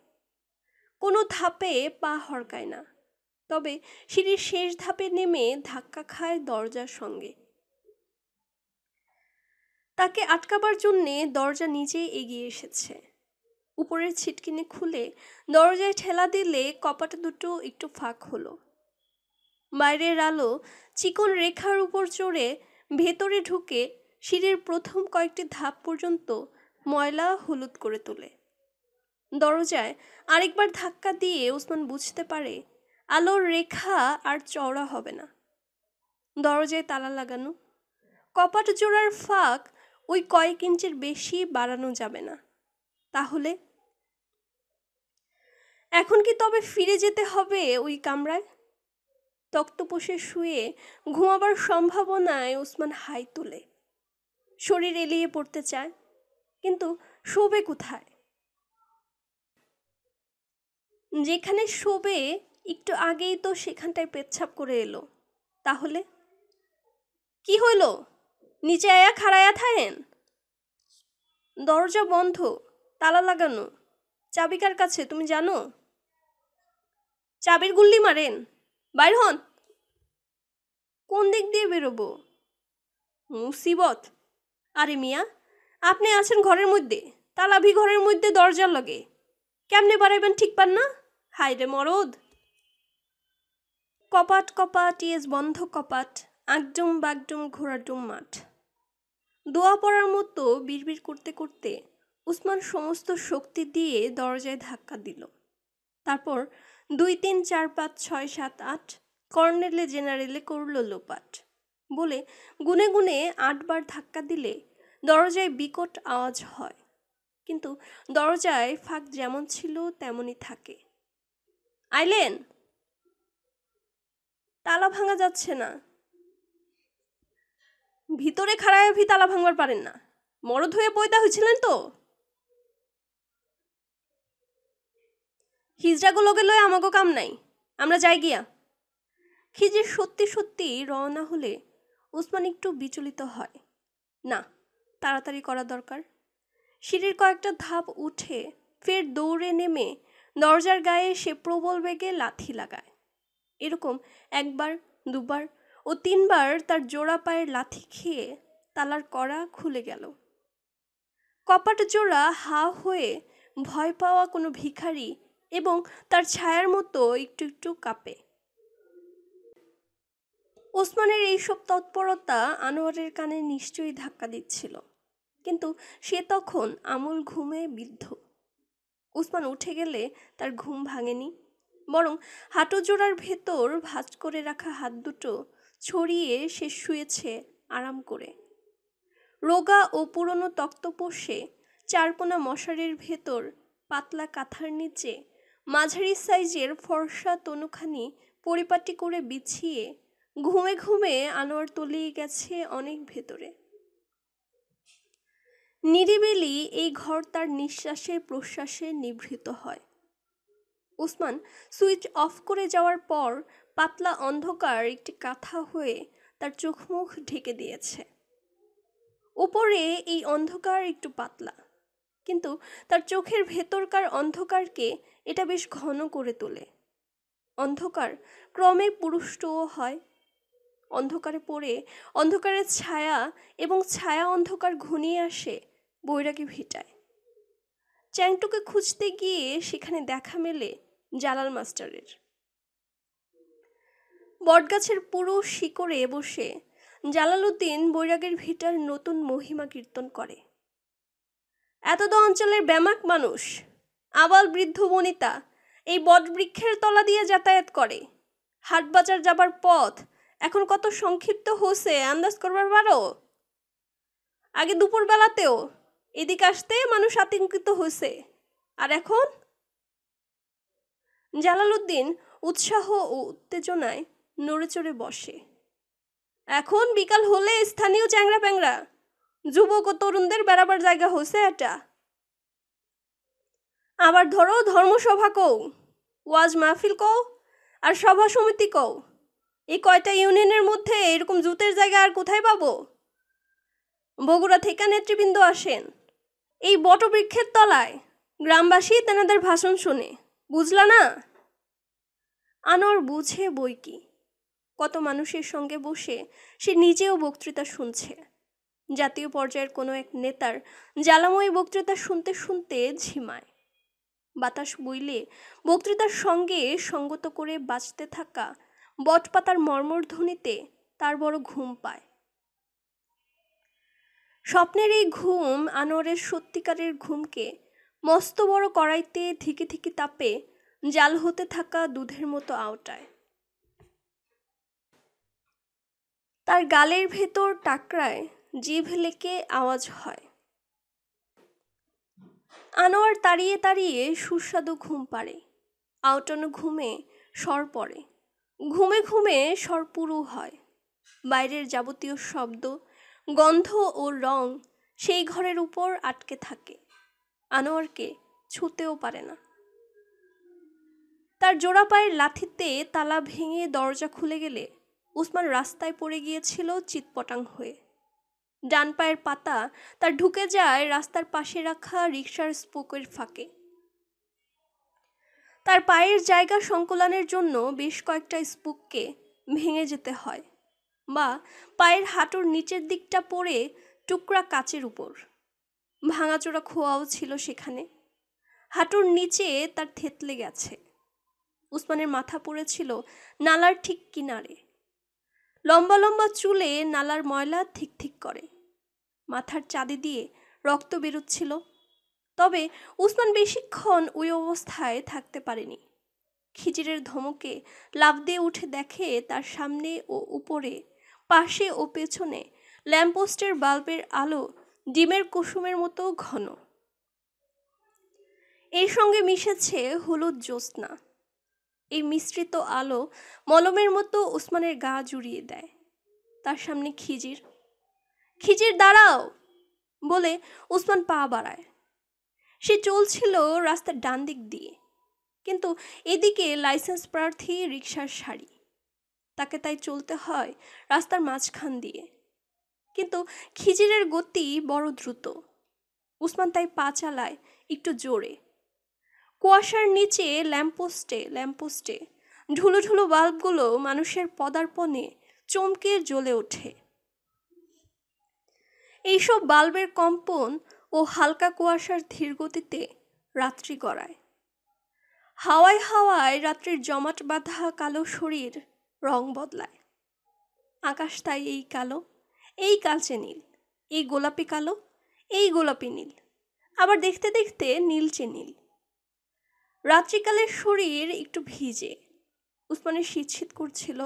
A: কোনো ধাপে পা হড়কায় না, তবে সিঁড়ির শেষ ধাপে নেমে ধাক্কা খায় দরজার সঙ্গে। তাকে আটকাবার জন্যে দরজা নিজেই এগিয়ে এসেছে। উপরের ছিটকিনি খুলে দরজায় ঠেলা দিলে কপাট দুটো একটু ফাঁক হলো। বাইরের আলো চিকন রেখার উপর চড়ে ভেতরে ঢুকে সিঁড়ির প্রথম কয়েকটি ধাপ পর্যন্ত ময়লা হলুদ করে তোলে। দরজায় আরেকবার ধাক্কা দিয়ে ওসমান বুঝতে পারে আলোর রেখা আর চওড়া হবে না। দরজায় তালা লাগানো, কপাট জোড়ার ফাঁক ওই কয়েক ইঞ্চির বেশি বাড়ানো যাবে না। তাহলে এখন কি তবে ফিরে যেতে হবে ওই কামরায়? তক্তপোষে শুয়ে ঘুমাবার সম্ভাবনায় ওসমান হাই তোলে। শরীর এলিয়ে পড়তে চায়, কিন্তু শোবে কোথায়? যেখানে শোবে একটু আগেই তো সেখানটায় পেচ্ছাপ করে এলো। তাহলে কি হইল? নিচে আয়া খাড়ায়া থাকেন। দরজা বন্ধ, তালা লাগানো, চাবি কার কাছে তুমি জানো? চাবির গুল্লি মারেন, বাইর হন। কোন দিক দিয়ে বেরোবো? মুসিবত। আরে মিয়া, আপনি আছেন ঘরের মধ্যে, তালাভি ঘরের মধ্যে দরজার লগে, কেমনে বাড়াইবেন ঠিক পান না? হাই রে মরদ। কপাট কপাট ইয়েস বন্ধ কপাট, আগডুম বাগডুম ঘোড়াডুম মাঠ। দোয়া পড়ার মতো বিড়বিড় করতে করতে উসমান সমস্ত শক্তি দিয়ে দরজায় ধাক্কা দিল। তারপর 2 3 4 5 6 7 8 কর্নেলে জেনারেলে করল লোপাট বলে গুনে গুনে 8 বার ধাক্কা দিলে দরজায় বিকট আওয়াজ হয়, কিন্তু দরজায় ফাঁক যেমন ছিল তেমনই থাকে। আইলেন? তালা ভাঙা যাচ্ছে না। ভিতরে খাড়ায় তালা ভাঙবার পারেন না? মরদ হয়ে পয়দা হয়েছিলেন তো? হিজড়াগো লগে লয় আমাগো কাম নাই, আমরা যাই গিয়া। খিজির সত্যি সত্যি রওনা হলে ওসমান একটু বিচলিত হয়। না, তাড়াতাড়ি করা দরকার। সিঁড়ির কয়েকটা ধাপ উঠে ফের দৌড়ে নেমে দরজার গায়ে সে প্রবল বেগে লাথি লাগায়। এরকম 1 বার 2 বার ও 3 বার তার জোড়া পায়ের লাথি খেয়ে তালার কড়া খুলে গেল। কপাট জোড়া হা হয়ে ভয় পাওয়া কোনো ভিখারি এবং তার ছায়ার মতো একটু একটু কাঁপে। ওসমানের এইসব তৎপরতা আনোয়ারের কানে নিশ্চয়ই ধাক্কা দিচ্ছিল, কিন্তু সে তখন আমূল ঘুমে বিদ্ধ। ওসমান উঠে গেলে তার ঘুম ভাঙেনি, বরং হাঁটু জোড়ার ভেতর ভাঁজ করে রাখা হাত দুটো ছড়িয়ে সে শুয়েছে আরাম করে। রোগা ও পুরনো তক্তপোষে 4 কোনা মশারির ভেতর পাতলা কাঁথার নিচে মাঝারি সাইজের ফর্সা তনুখানি পরিপাটি করে বিছিয়ে ঘুমে ঘুমে আনোয়ার তলিয়ে গেছে অনেক ভেতরে। নিরিবিলি এই ঘর তার নিঃশ্বাসে প্রশ্বাসে নিভৃত হয়। ওসমান সুইচ অফ করে যাওয়ার পর পাতলা অন্ধকার একটি কাঁথা হয়ে তার চোখ মুখ ঢেকে দিয়েছে। উপরে এই অন্ধকার একটু পাতলা, কিন্তু তার চোখের ভেতরকার অন্ধকারকে এটা বেশ ঘন করে তোলে। অন্ধকার ক্রমে পুরুষ্টও হয়। অন্ধকারে পড়ে অন্ধকারের ছায়া এবং ছায়া অন্ধকার ঘনিয়ে আসে বৈরাগী ভিটায়। চ্যাংটুকে খুঁজতে গিয়ে সেখানে দেখা মেলে জালাল মাস্টারের। বটগাছের পুরো শিকড়ে বসে জালালউদ্দিন বৈরাগীর ভিটার নতুন মহিমা কীর্তন করে। এতদ অঞ্চলের ব্যামাক মানুষ, আবাল বৃদ্ধ বনিতা এই বটবৃক্ষের তলা দিয়ে যাতায়াত করে। হাটবাজার যাবার পথ এখন কত সংক্ষিপ্ত হচ্ছে আন্দাজ করবার পারো? আগে দুপুর বেলাতেও এদিকে আসতে মানুষ আতঙ্কিত হয়েছে, আর এখন? জালালউদ্দিন উৎসাহ ও উত্তেজনায় নড়ে চড়ে বসে। এখন বিকাল হলে স্থানীয় চ্যাংরা প্যাংরা যুবক ও তরুণদের বেড়াবার জায়গা হচ্ছে এটা। আবার ধরো ধর্মসভা কও, ওয়াজ মাহফিল কও, আর সভা সমিতি কও, এই কয়টা ইউনিয়নের মধ্যে এরকম জুতের জায়গা আর কোথায় পাবো? বগুড়া থেকে নেতৃবৃন্দ আসেন এই বটবৃক্ষের তলায়, গ্রামবাসী তেনাদের ভাষণ শুনে, বুঝলা না? আনোয়ার বুঝে বই কি, কত মানুষের সঙ্গে বসে সে নিজেও বক্তৃতা শুনছে। জাতীয় পর্যায়ের কোনো এক নেতার জ্বালাময়ী বক্তৃতা শুনতে শুনতে ঝিমায়। বাতাস বইলে বক্তৃতার সঙ্গে সঙ্গত করে বাজতে থাকা বটপাতার মর্মর ধ্বনিতে তার বড় ঘুম পায়। স্বপ্নের এই ঘুম আনোয়ারের সত্যিকারের ঘুমকে মস্ত বড় কড়াইতে ধিকি ধিকি তাপে জাল হতে থাকা দুধের মতো আওটায়। তার গালের ভেতর টাকরায় জিভ লেকে আওয়াজ হয়। আনোয়ার তাড়িয়ে তাড়িয়ে সুস্বাদু ঘুম পাড়ে। আওটানো ঘুমে স্বর পড়ে, ঘুমে ঘুমে স্বর পুরু হয়। বাইরের যাবতীয় শব্দ, গন্ধ ও রং সেই ঘরের উপর আটকে থাকে, আনোয়ারকে ছুঁতেও পারে না। তার জোড়া পায়ের লাথিতে তালা ভেঙে দরজা খুলে গেলে ওসমান রাস্তায় পড়ে গিয়েছিল চিৎপটাং হয়ে। ডান পায়ের পাতা তার ঢুকে যায় রাস্তার পাশে রাখা রিকশার স্পোকের ফাঁকে। তার পায়ের জায়গা সংকুলানের জন্য বেশ কয়েকটা স্পোককে ভেঙে যেতে হয়, বা পায়ের হাঁটুর নিচের দিকটা পড়ে টুকরা কাচের উপর। ভাঙাচোরা খোয়াও ছিল সেখানে। হাঁটুর নিচে তার থেতলে গেছে। উসমানের মাথা পড়েছিল নালার ঠিক কিনারে। লম্বা লম্বা চুলে নালার ময়লা ঠিক ঠিক করে। মাথার চাঁদি দিয়ে রক্ত বেরোচ্ছিল। তবে উসমান বেশিক্ষণ ওই অবস্থায় থাকতে পারেনি। খিজিরের ধমকে লাফ দিয়ে উঠে দেখে তার সামনে ও উপরে, পাশে ও পেছনে ল্যাম্পপোস্টের বাল্বের আলো ডিমের কুসুমের মতো ঘন। এর সঙ্গে মিশেছে হলুদ জ্যোৎস্না। এই মিশ্রিত আলো মলমের মতো উসমানের গা জুড়িয়ে দেয়। তার সামনে খিজির। খিজির দাঁড়াও বলে উসমান পা বাড়ায়। সে চলছিল রাস্তার ডান দিক দিয়ে, কিন্তু এদিকে লাইসেন্স প্রার্থী রিকশার সারি। তাকে তাই চলতে হয় রাস্তার মাঝখান দিয়ে। কিন্তু খিজিরের গতি বড় দ্রুত। উসমান তাই পা চালায় একটু জোরে। কুয়াশার নিচে ল্যাম্পপোস্টে ঢুলো ঢুলো বাল্বগুলো মানুষের পদার্পণে চমকে জ্বলে ওঠে। এইসব বাল্বের কম্পন ও হালকা কুয়াশার ধীর গতিতে রাত্রি গড়ায়। হাওয়ায় হাওয়ায় রাত্রির জমাট বাঁধা কালো শরীর রং বদলায়। আকাশ তাই এই কালো, এই কালচে নীল, এই গোলাপি কালো, এই গোলাপি নীল, আবার দেখতে দেখতে নীলচে নীল। রাত্রিকালের শরীর একটু ভিজে। উসমানের শীত করছিল।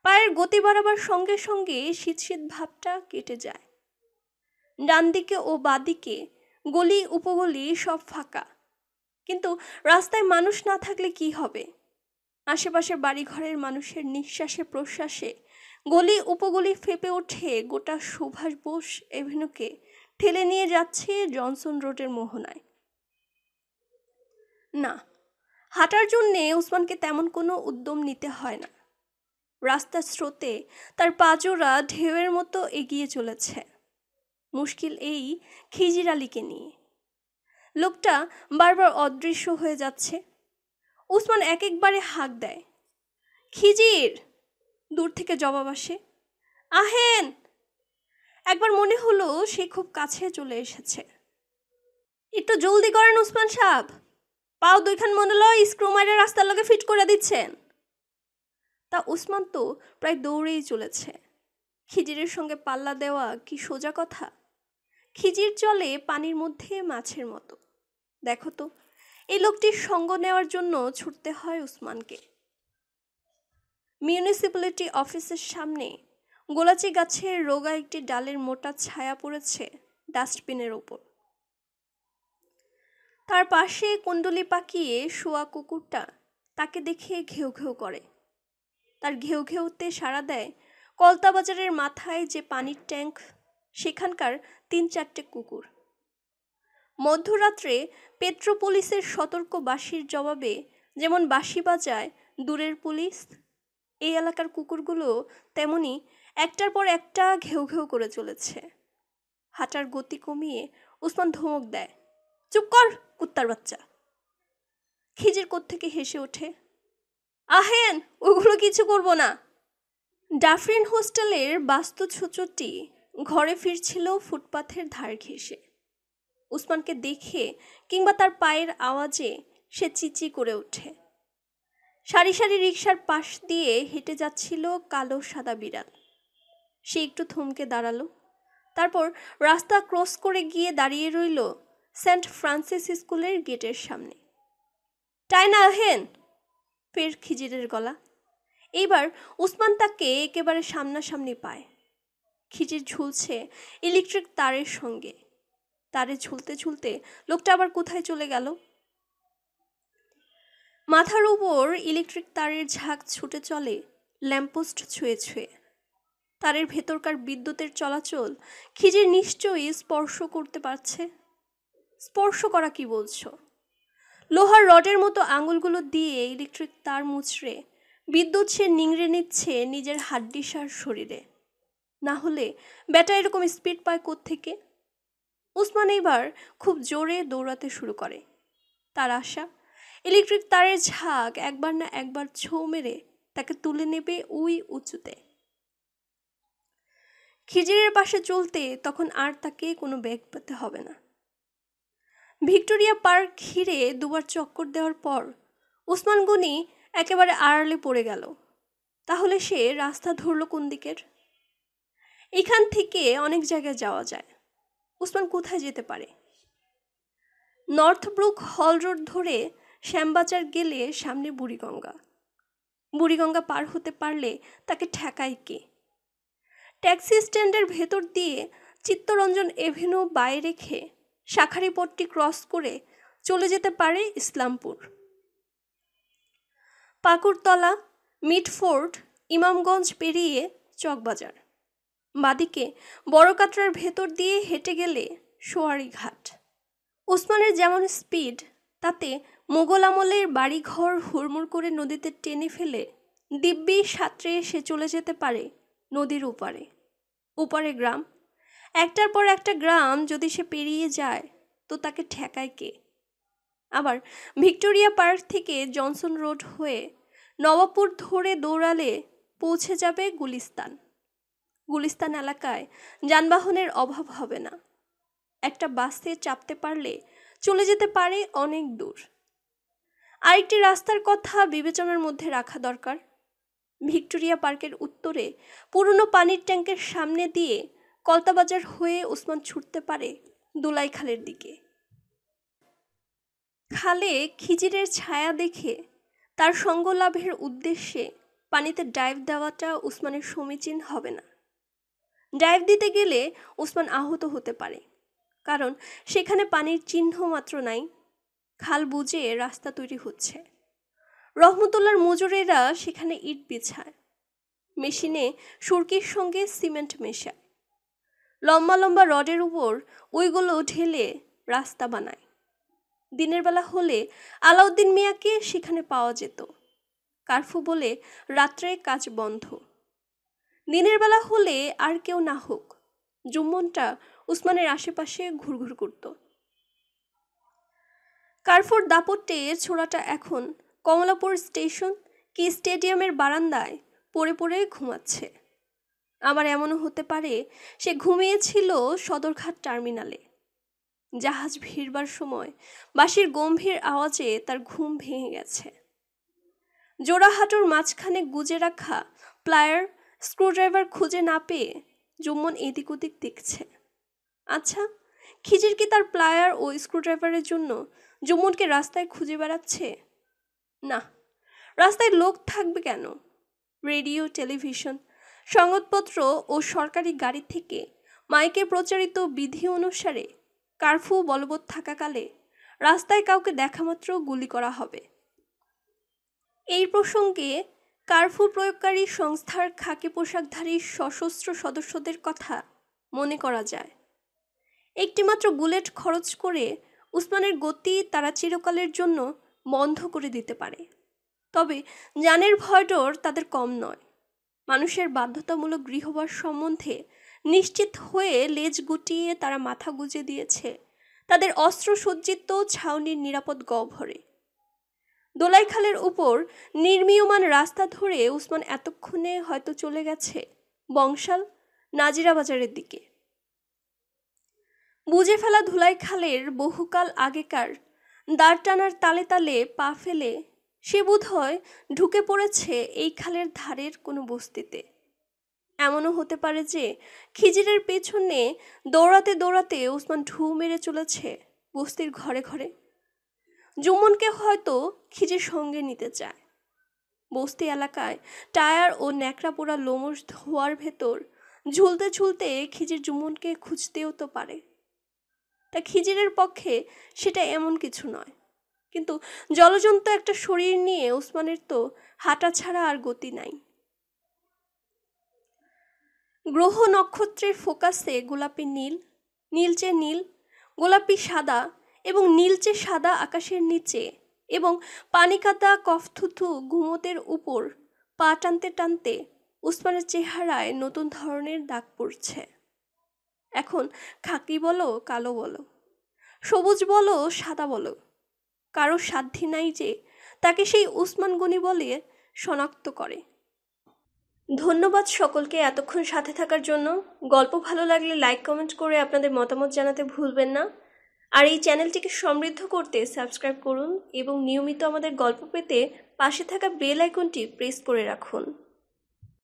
A: পায়ের গতি বাড়াবার সঙ্গে সঙ্গে শীত ভাবটা কেটে যায়। ডান দিকে ও বাদিকে গলি উপগলি সব ফাঁকা, কিন্তু রাস্তায় মানুষ না থাকলে কি হবে? আশেপাশের বাড়িঘরের মানুষের নিঃশ্বাসে প্রশ্বাসে গলি উপগলি ফেপে ওঠে গোটা সুভাষ বোস এভিনিউকে ঠেলে নিয়ে যাচ্ছে জনসন রোডের মোহনায়। না, হাঁটার জন্যে উসমানকে তেমন কোনো উদ্যম নিতে হয় না। রাস্তার স্রোতে তার পাজোড়া ঢেউয়ের মতো এগিয়ে চলেছে। মুশকিল এই খিজির আলীকে নিয়ে। লোকটা বারবার অদৃশ্য হয়ে যাচ্ছে। উসমান এক একবারে হাঁক দেয়, খিজির! দূর থেকে জবাব আসে, আহেন! একবার মনে হলো সে খুব কাছে চলে এসেছে। একটু জলদি করেন উসমান সাহেব, পাও দুইখান মনে লো স্ক্রু মাইরে রাস্তার লগে ফিট করে দিচ্ছেন। তা উসমান তো প্রায় দৌড়েই চলেছে। খিজিরের সঙ্গে পাল্লা দেওয়া কি সোজা কথা? খিজির চলে পানির মধ্যে মাছের মতো। দেখো তো, এই লোকটির সঙ্গ নেওয়ার জন্য ছুটতে হয় উসমানকে। মিউনিসিপ্যালিটি অফিসের সামনে গোলাচি গাছের রোগা একটি ডালের মোটা ছায়া পড়েছে ডাস্টবিনের ওপর। তার পাশে কুণ্ডলি পাকিয়ে শোয়া কুকুরটা তাকে দেখে ঘেউ ঘেউ করে। তার ঘেউ ঘেউতে সাড়া দেয় কলতাবাজারের মাথায় যে পানির ট্যাঙ্ক, সেখানকার ৩-৪টে কুকুর। মধ্যরাত্রে পেট্রোপোলিসের সতর্ক বাঁশির জবাবে যেমন বাঁশি বাজায় দূরের পুলিশ, এই এলাকার কুকুরগুলো তেমনি একটার পর একটা ঘেউ ঘেউ করে চলেছে। হাঁটার গতি কমিয়ে উসমান ধমক দেয়, চুপ কর কুত্তার বাচ্চা! খিজির কোত্থেকে হেসে ওঠে, আহেন, ওগুলো কিছু করবো না। ডাফরিন হোস্টেলের বাস্তু ছুচোটি ঘরে ফিরছিল ফুটপাথের ধার ঘেঁষে। উসমানকে দেখে কিংবা তার পায়ের আওয়াজে সে চিচি করে ওঠে। সারি সারি রিকশার পাশ দিয়ে হেঁটে যাচ্ছিল কালো সাদা বিড়াল। সে একটু থমকে দাঁড়ালো, তারপর রাস্তা ক্রস করে গিয়ে দাঁড়িয়ে রইল সেন্ট ফ্রান্সিস স্কুলের গেটের সামনে। টাইনা আহেন! ফের খিজিরের গলা। এইবার উসমান তাকে একেবারে সামনাসামনি পায়। খিজির ঝুলছে ইলেকট্রিক তারের সঙ্গে। তারে ঝুলতে ঝুলতে লোকটা আবার কোথায় চলে গেল? মাথার উপর ইলেকট্রিক তারের ঝাঁক ছুটে চলে ল্যাম্পপোস্ট ছুঁয়ে ছুঁয়ে। তারের ভেতরকার বিদ্যুতের চলাচল খিজির নিশ্চয়ই স্পর্শ করতে পারছে। স্পর্শ করা কি বলছো? লোহার রডের মতো আঙুলগুলো দিয়ে ইলেকট্রিক তার মুচড়ে বিদ্যুৎ সে নিংড়ে নিচ্ছে নিজের হাড্ডিসার শরীরে। না হলে ব্যাটা এরকম স্পিড পায় কোত্থেকে? উসমান এইবার খুব জোরে দৌড়াতে শুরু করে। তার আশা ইলেকট্রিক তারের ঝাঁক একবার না একবার ছৌ মেরে তাকে তুলে নেবে ওই উঁচুতে। খিজিরের পাশে চলতে তখন আর তাকে কোনো বেগ পেতে হবে না। ভিক্টোরিয়া পার্ক ঘিরে দুবার চক্কর দেওয়ার পর উসমান গনি একেবারে আড়ালে পড়ে গেল। তাহলে সে রাস্তা ধরল কোন দিকের? এখান থেকে অনেক জায়গায় যাওয়া যায়। উসমান কোথায় যেতে পারে? নর্থ ব্রুক হল রোড ধরে শ্যামবাজার গেলে সামনে বুড়িগঙ্গা। বুড়িগঙ্গা পার হতে পারলে তাকে ঠেকায় কে? ট্যাক্সি স্ট্যান্ডের ভেতর দিয়ে চিত্তরঞ্জন এভিনিউ বায়ে রেখে শাখারিপট্টি ক্রস করে চলে যেতে পারে ইসলামপুর। পাকুড়তলা, মিটফোর্ড, ইমামগঞ্জ পেরিয়ে চকবাজার। বাদিকে বড়কাটরার ভেতর দিয়ে হেঁটে গেলে সোয়ারি ঘাট। উসমানের যেমন স্পিড, তাতে মোগল আমলের বাড়িঘর হুড়মুড় করে নদীতে টেনে ফেলে দিব্যি সাঁতরে সে চলে যেতে পারে নদীর ওপারে। ওপারে গ্রাম, একটার পর একটা গ্রাম যদি সে পেরিয়ে যায় তো তাকে ঠেকায় কে? আবার ভিক্টোরিয়া পার্ক থেকে জনসন রোড হয়ে নবাবপুর ধরে দৌড়ালে পৌঁছে যাবে গুলিস্তান। গুলিস্তান এলাকায় যানবাহনের অভাব হবে না। একটা বাসে চাপতে পারলে চলে যেতে পারে অনেক দূর। আরেকটি রাস্তার কথা বিবেচনার মধ্যে রাখা দরকার। ভিক্টোরিয়া পার্কের উত্তরে পুরনো পানির ট্যাঙ্কের সামনে দিয়ে কলতাবাজার হয়ে উসমান ছুটতে পারে দুলাই খালের দিকে। খালে খিজিরের ছায়া দেখে তার সঙ্গ লাভের উদ্দেশ্যে পানিতে ডাইভ দেওয়াটা উসমানের সমীচীন হবে না। ডাইভ দিতে গেলে উসমান আহত হতে পারে, কারণ সেখানে পানির চিহ্ন মাত্র নাই। খাল বুঝে রাস্তা তৈরি হচ্ছে। রহমতুল্লার মজুরেরা সেখানে ইট বিছায়, মেশিনে সুরকির সঙ্গে সিমেন্ট মেশায়। লম্বা লম্বা রডের উপর ওইগুলো ঢেলে রাস্তা বানায়। দিনের বেলা হলে আলাউদ্দিন মিয়াকে সেখানে পাওয়া যেত। কারফু বলে রাত্রে কাজ বন্ধ। দিনের বেলা হলে আর কেউ না হোক, জুম্মনটা উসমানের আশেপাশে ঘুরঘুর করত। কারফুর দাপটে ছোড়াটা এখন কমলাপুর স্টেশন কি স্টেডিয়ামের বারান্দায় পড়ে পড়ে ঘুমাচ্ছে। আবার এমনও হতে পারে সে ঘুমিয়েছিল সদরঘাট টার্মিনালে। জাহাজ ভিড়বার সময় বাঁশির গম্ভীর আওয়াজে তার ঘুম ভেঙে গেছে। জোড়াহাটুর মাঝখানে গুজে রাখা প্লায়ার স্ক্রুড্রাইভার খুঁজে না পেয়ে জুম্মন এদিক ওদিক দেখছে। আচ্ছা, খিজির কি তার প্লায়ার ও স্ক্রুড্রাইভারের জন্য জুম্মনকে রাস্তায় খুঁজে বেড়াচ্ছে? না, রাস্তায় লোক থাকবে কেন? রেডিও, টেলিভিশন, সংবাদপত্র ও সরকারি গাড়ি থেকে মাইকে প্রচারিত বিধি অনুসারে কারফিউ বলবৎ থাকাকালে রাস্তায় কাউকে দেখামাত্র গুলি করা হবে। এই প্রসঙ্গে কারফিউ প্রয়োগকারী সংস্থার খাকি পোশাকধারী সশস্ত্র সদস্যদের কথা মনে করা যায়। একটিমাত্র বুলেট খরচ করে উসমানের গতি তারা চিরকালের জন্য বন্ধ করে দিতে পারে। তবে জানের ভয়ডর তাদের কম নয়। মানুষের বাধ্যতামূলক গৃহবাস সম্বন্ধে নিশ্চিত হয়ে লেজ গুটিয়ে তারা মাথা গুজে দিয়েছে তাদের অস্ত্রসজ্জিত ছাউনির নিরাপদ গহ্বরে। দোলাইখালের উপর নির্মীয়মান রাস্তা ধরে উসমান এতক্ষণে হয়তো চলে গেছে বংশাল, নাজিরাবাজারের দিকে। বুঝে ফেলা ধুলাইখালের বহুকাল আগেকার দাঁড় টানার তালে তালে পা ফেলে সে বোধহয় ঢুকে পড়েছে এই খালের ধারের কোনো বস্তিতে। এমনও হতে পারে যে খিজিরের পেছনে দৌড়াতে দৌড়াতে উসমান ঢু মেরে চলেছে বস্তির ঘরে ঘরে। জুম্মনকে হয়তো খিজির সঙ্গে নিতে চায়। বস্তি এলাকায় টায়ার ও ন্যাকড়া পোড়া লোমশ ধোয়ার ভেতর ঝুলতে ঝুলতে খিজির জুম্মনকে খুঁজতেও তো পারে। তা খিজিরের পক্ষে সেটা এমন কিছু নয়, কিন্তু জলজন্ত একটা শরীর নিয়ে উসমানের তো হাঁটা ছাড়া আর গতি নাই। গ্রহ নক্ষত্রের ফোকাসে গোলাপি নীল, নীলচে নীল, গোলাপি সাদা এবং নীলচে সাদা আকাশের নিচে এবং পানিকাদা কফথুথু ঘুমোতের উপর পা টানতে টানতে উসমানের চেহারায় নতুন ধরনের দাগ পড়ছে। এখন খাকি বলো, কালো বলো, সবুজ বলো, সাদা বলো, কারো সাধ্যি নাই যে তাকে সেই উসমান গনি বলে শনাক্ত করে। ধন্যবাদ সকলকে এতক্ষণ সাথে থাকার জন্য। গল্প ভালো লাগলে লাইক, কমেন্ট করে আপনাদের মতামত জানাতে ভুলবেন না। আর এই চ্যানেলটিকে সমৃদ্ধ করতে সাবস্ক্রাইব করুন এবং নিয়মিত আমাদের গল্প পেতে পাশে থাকা বেল আইকনটি প্রেস করে রাখুন।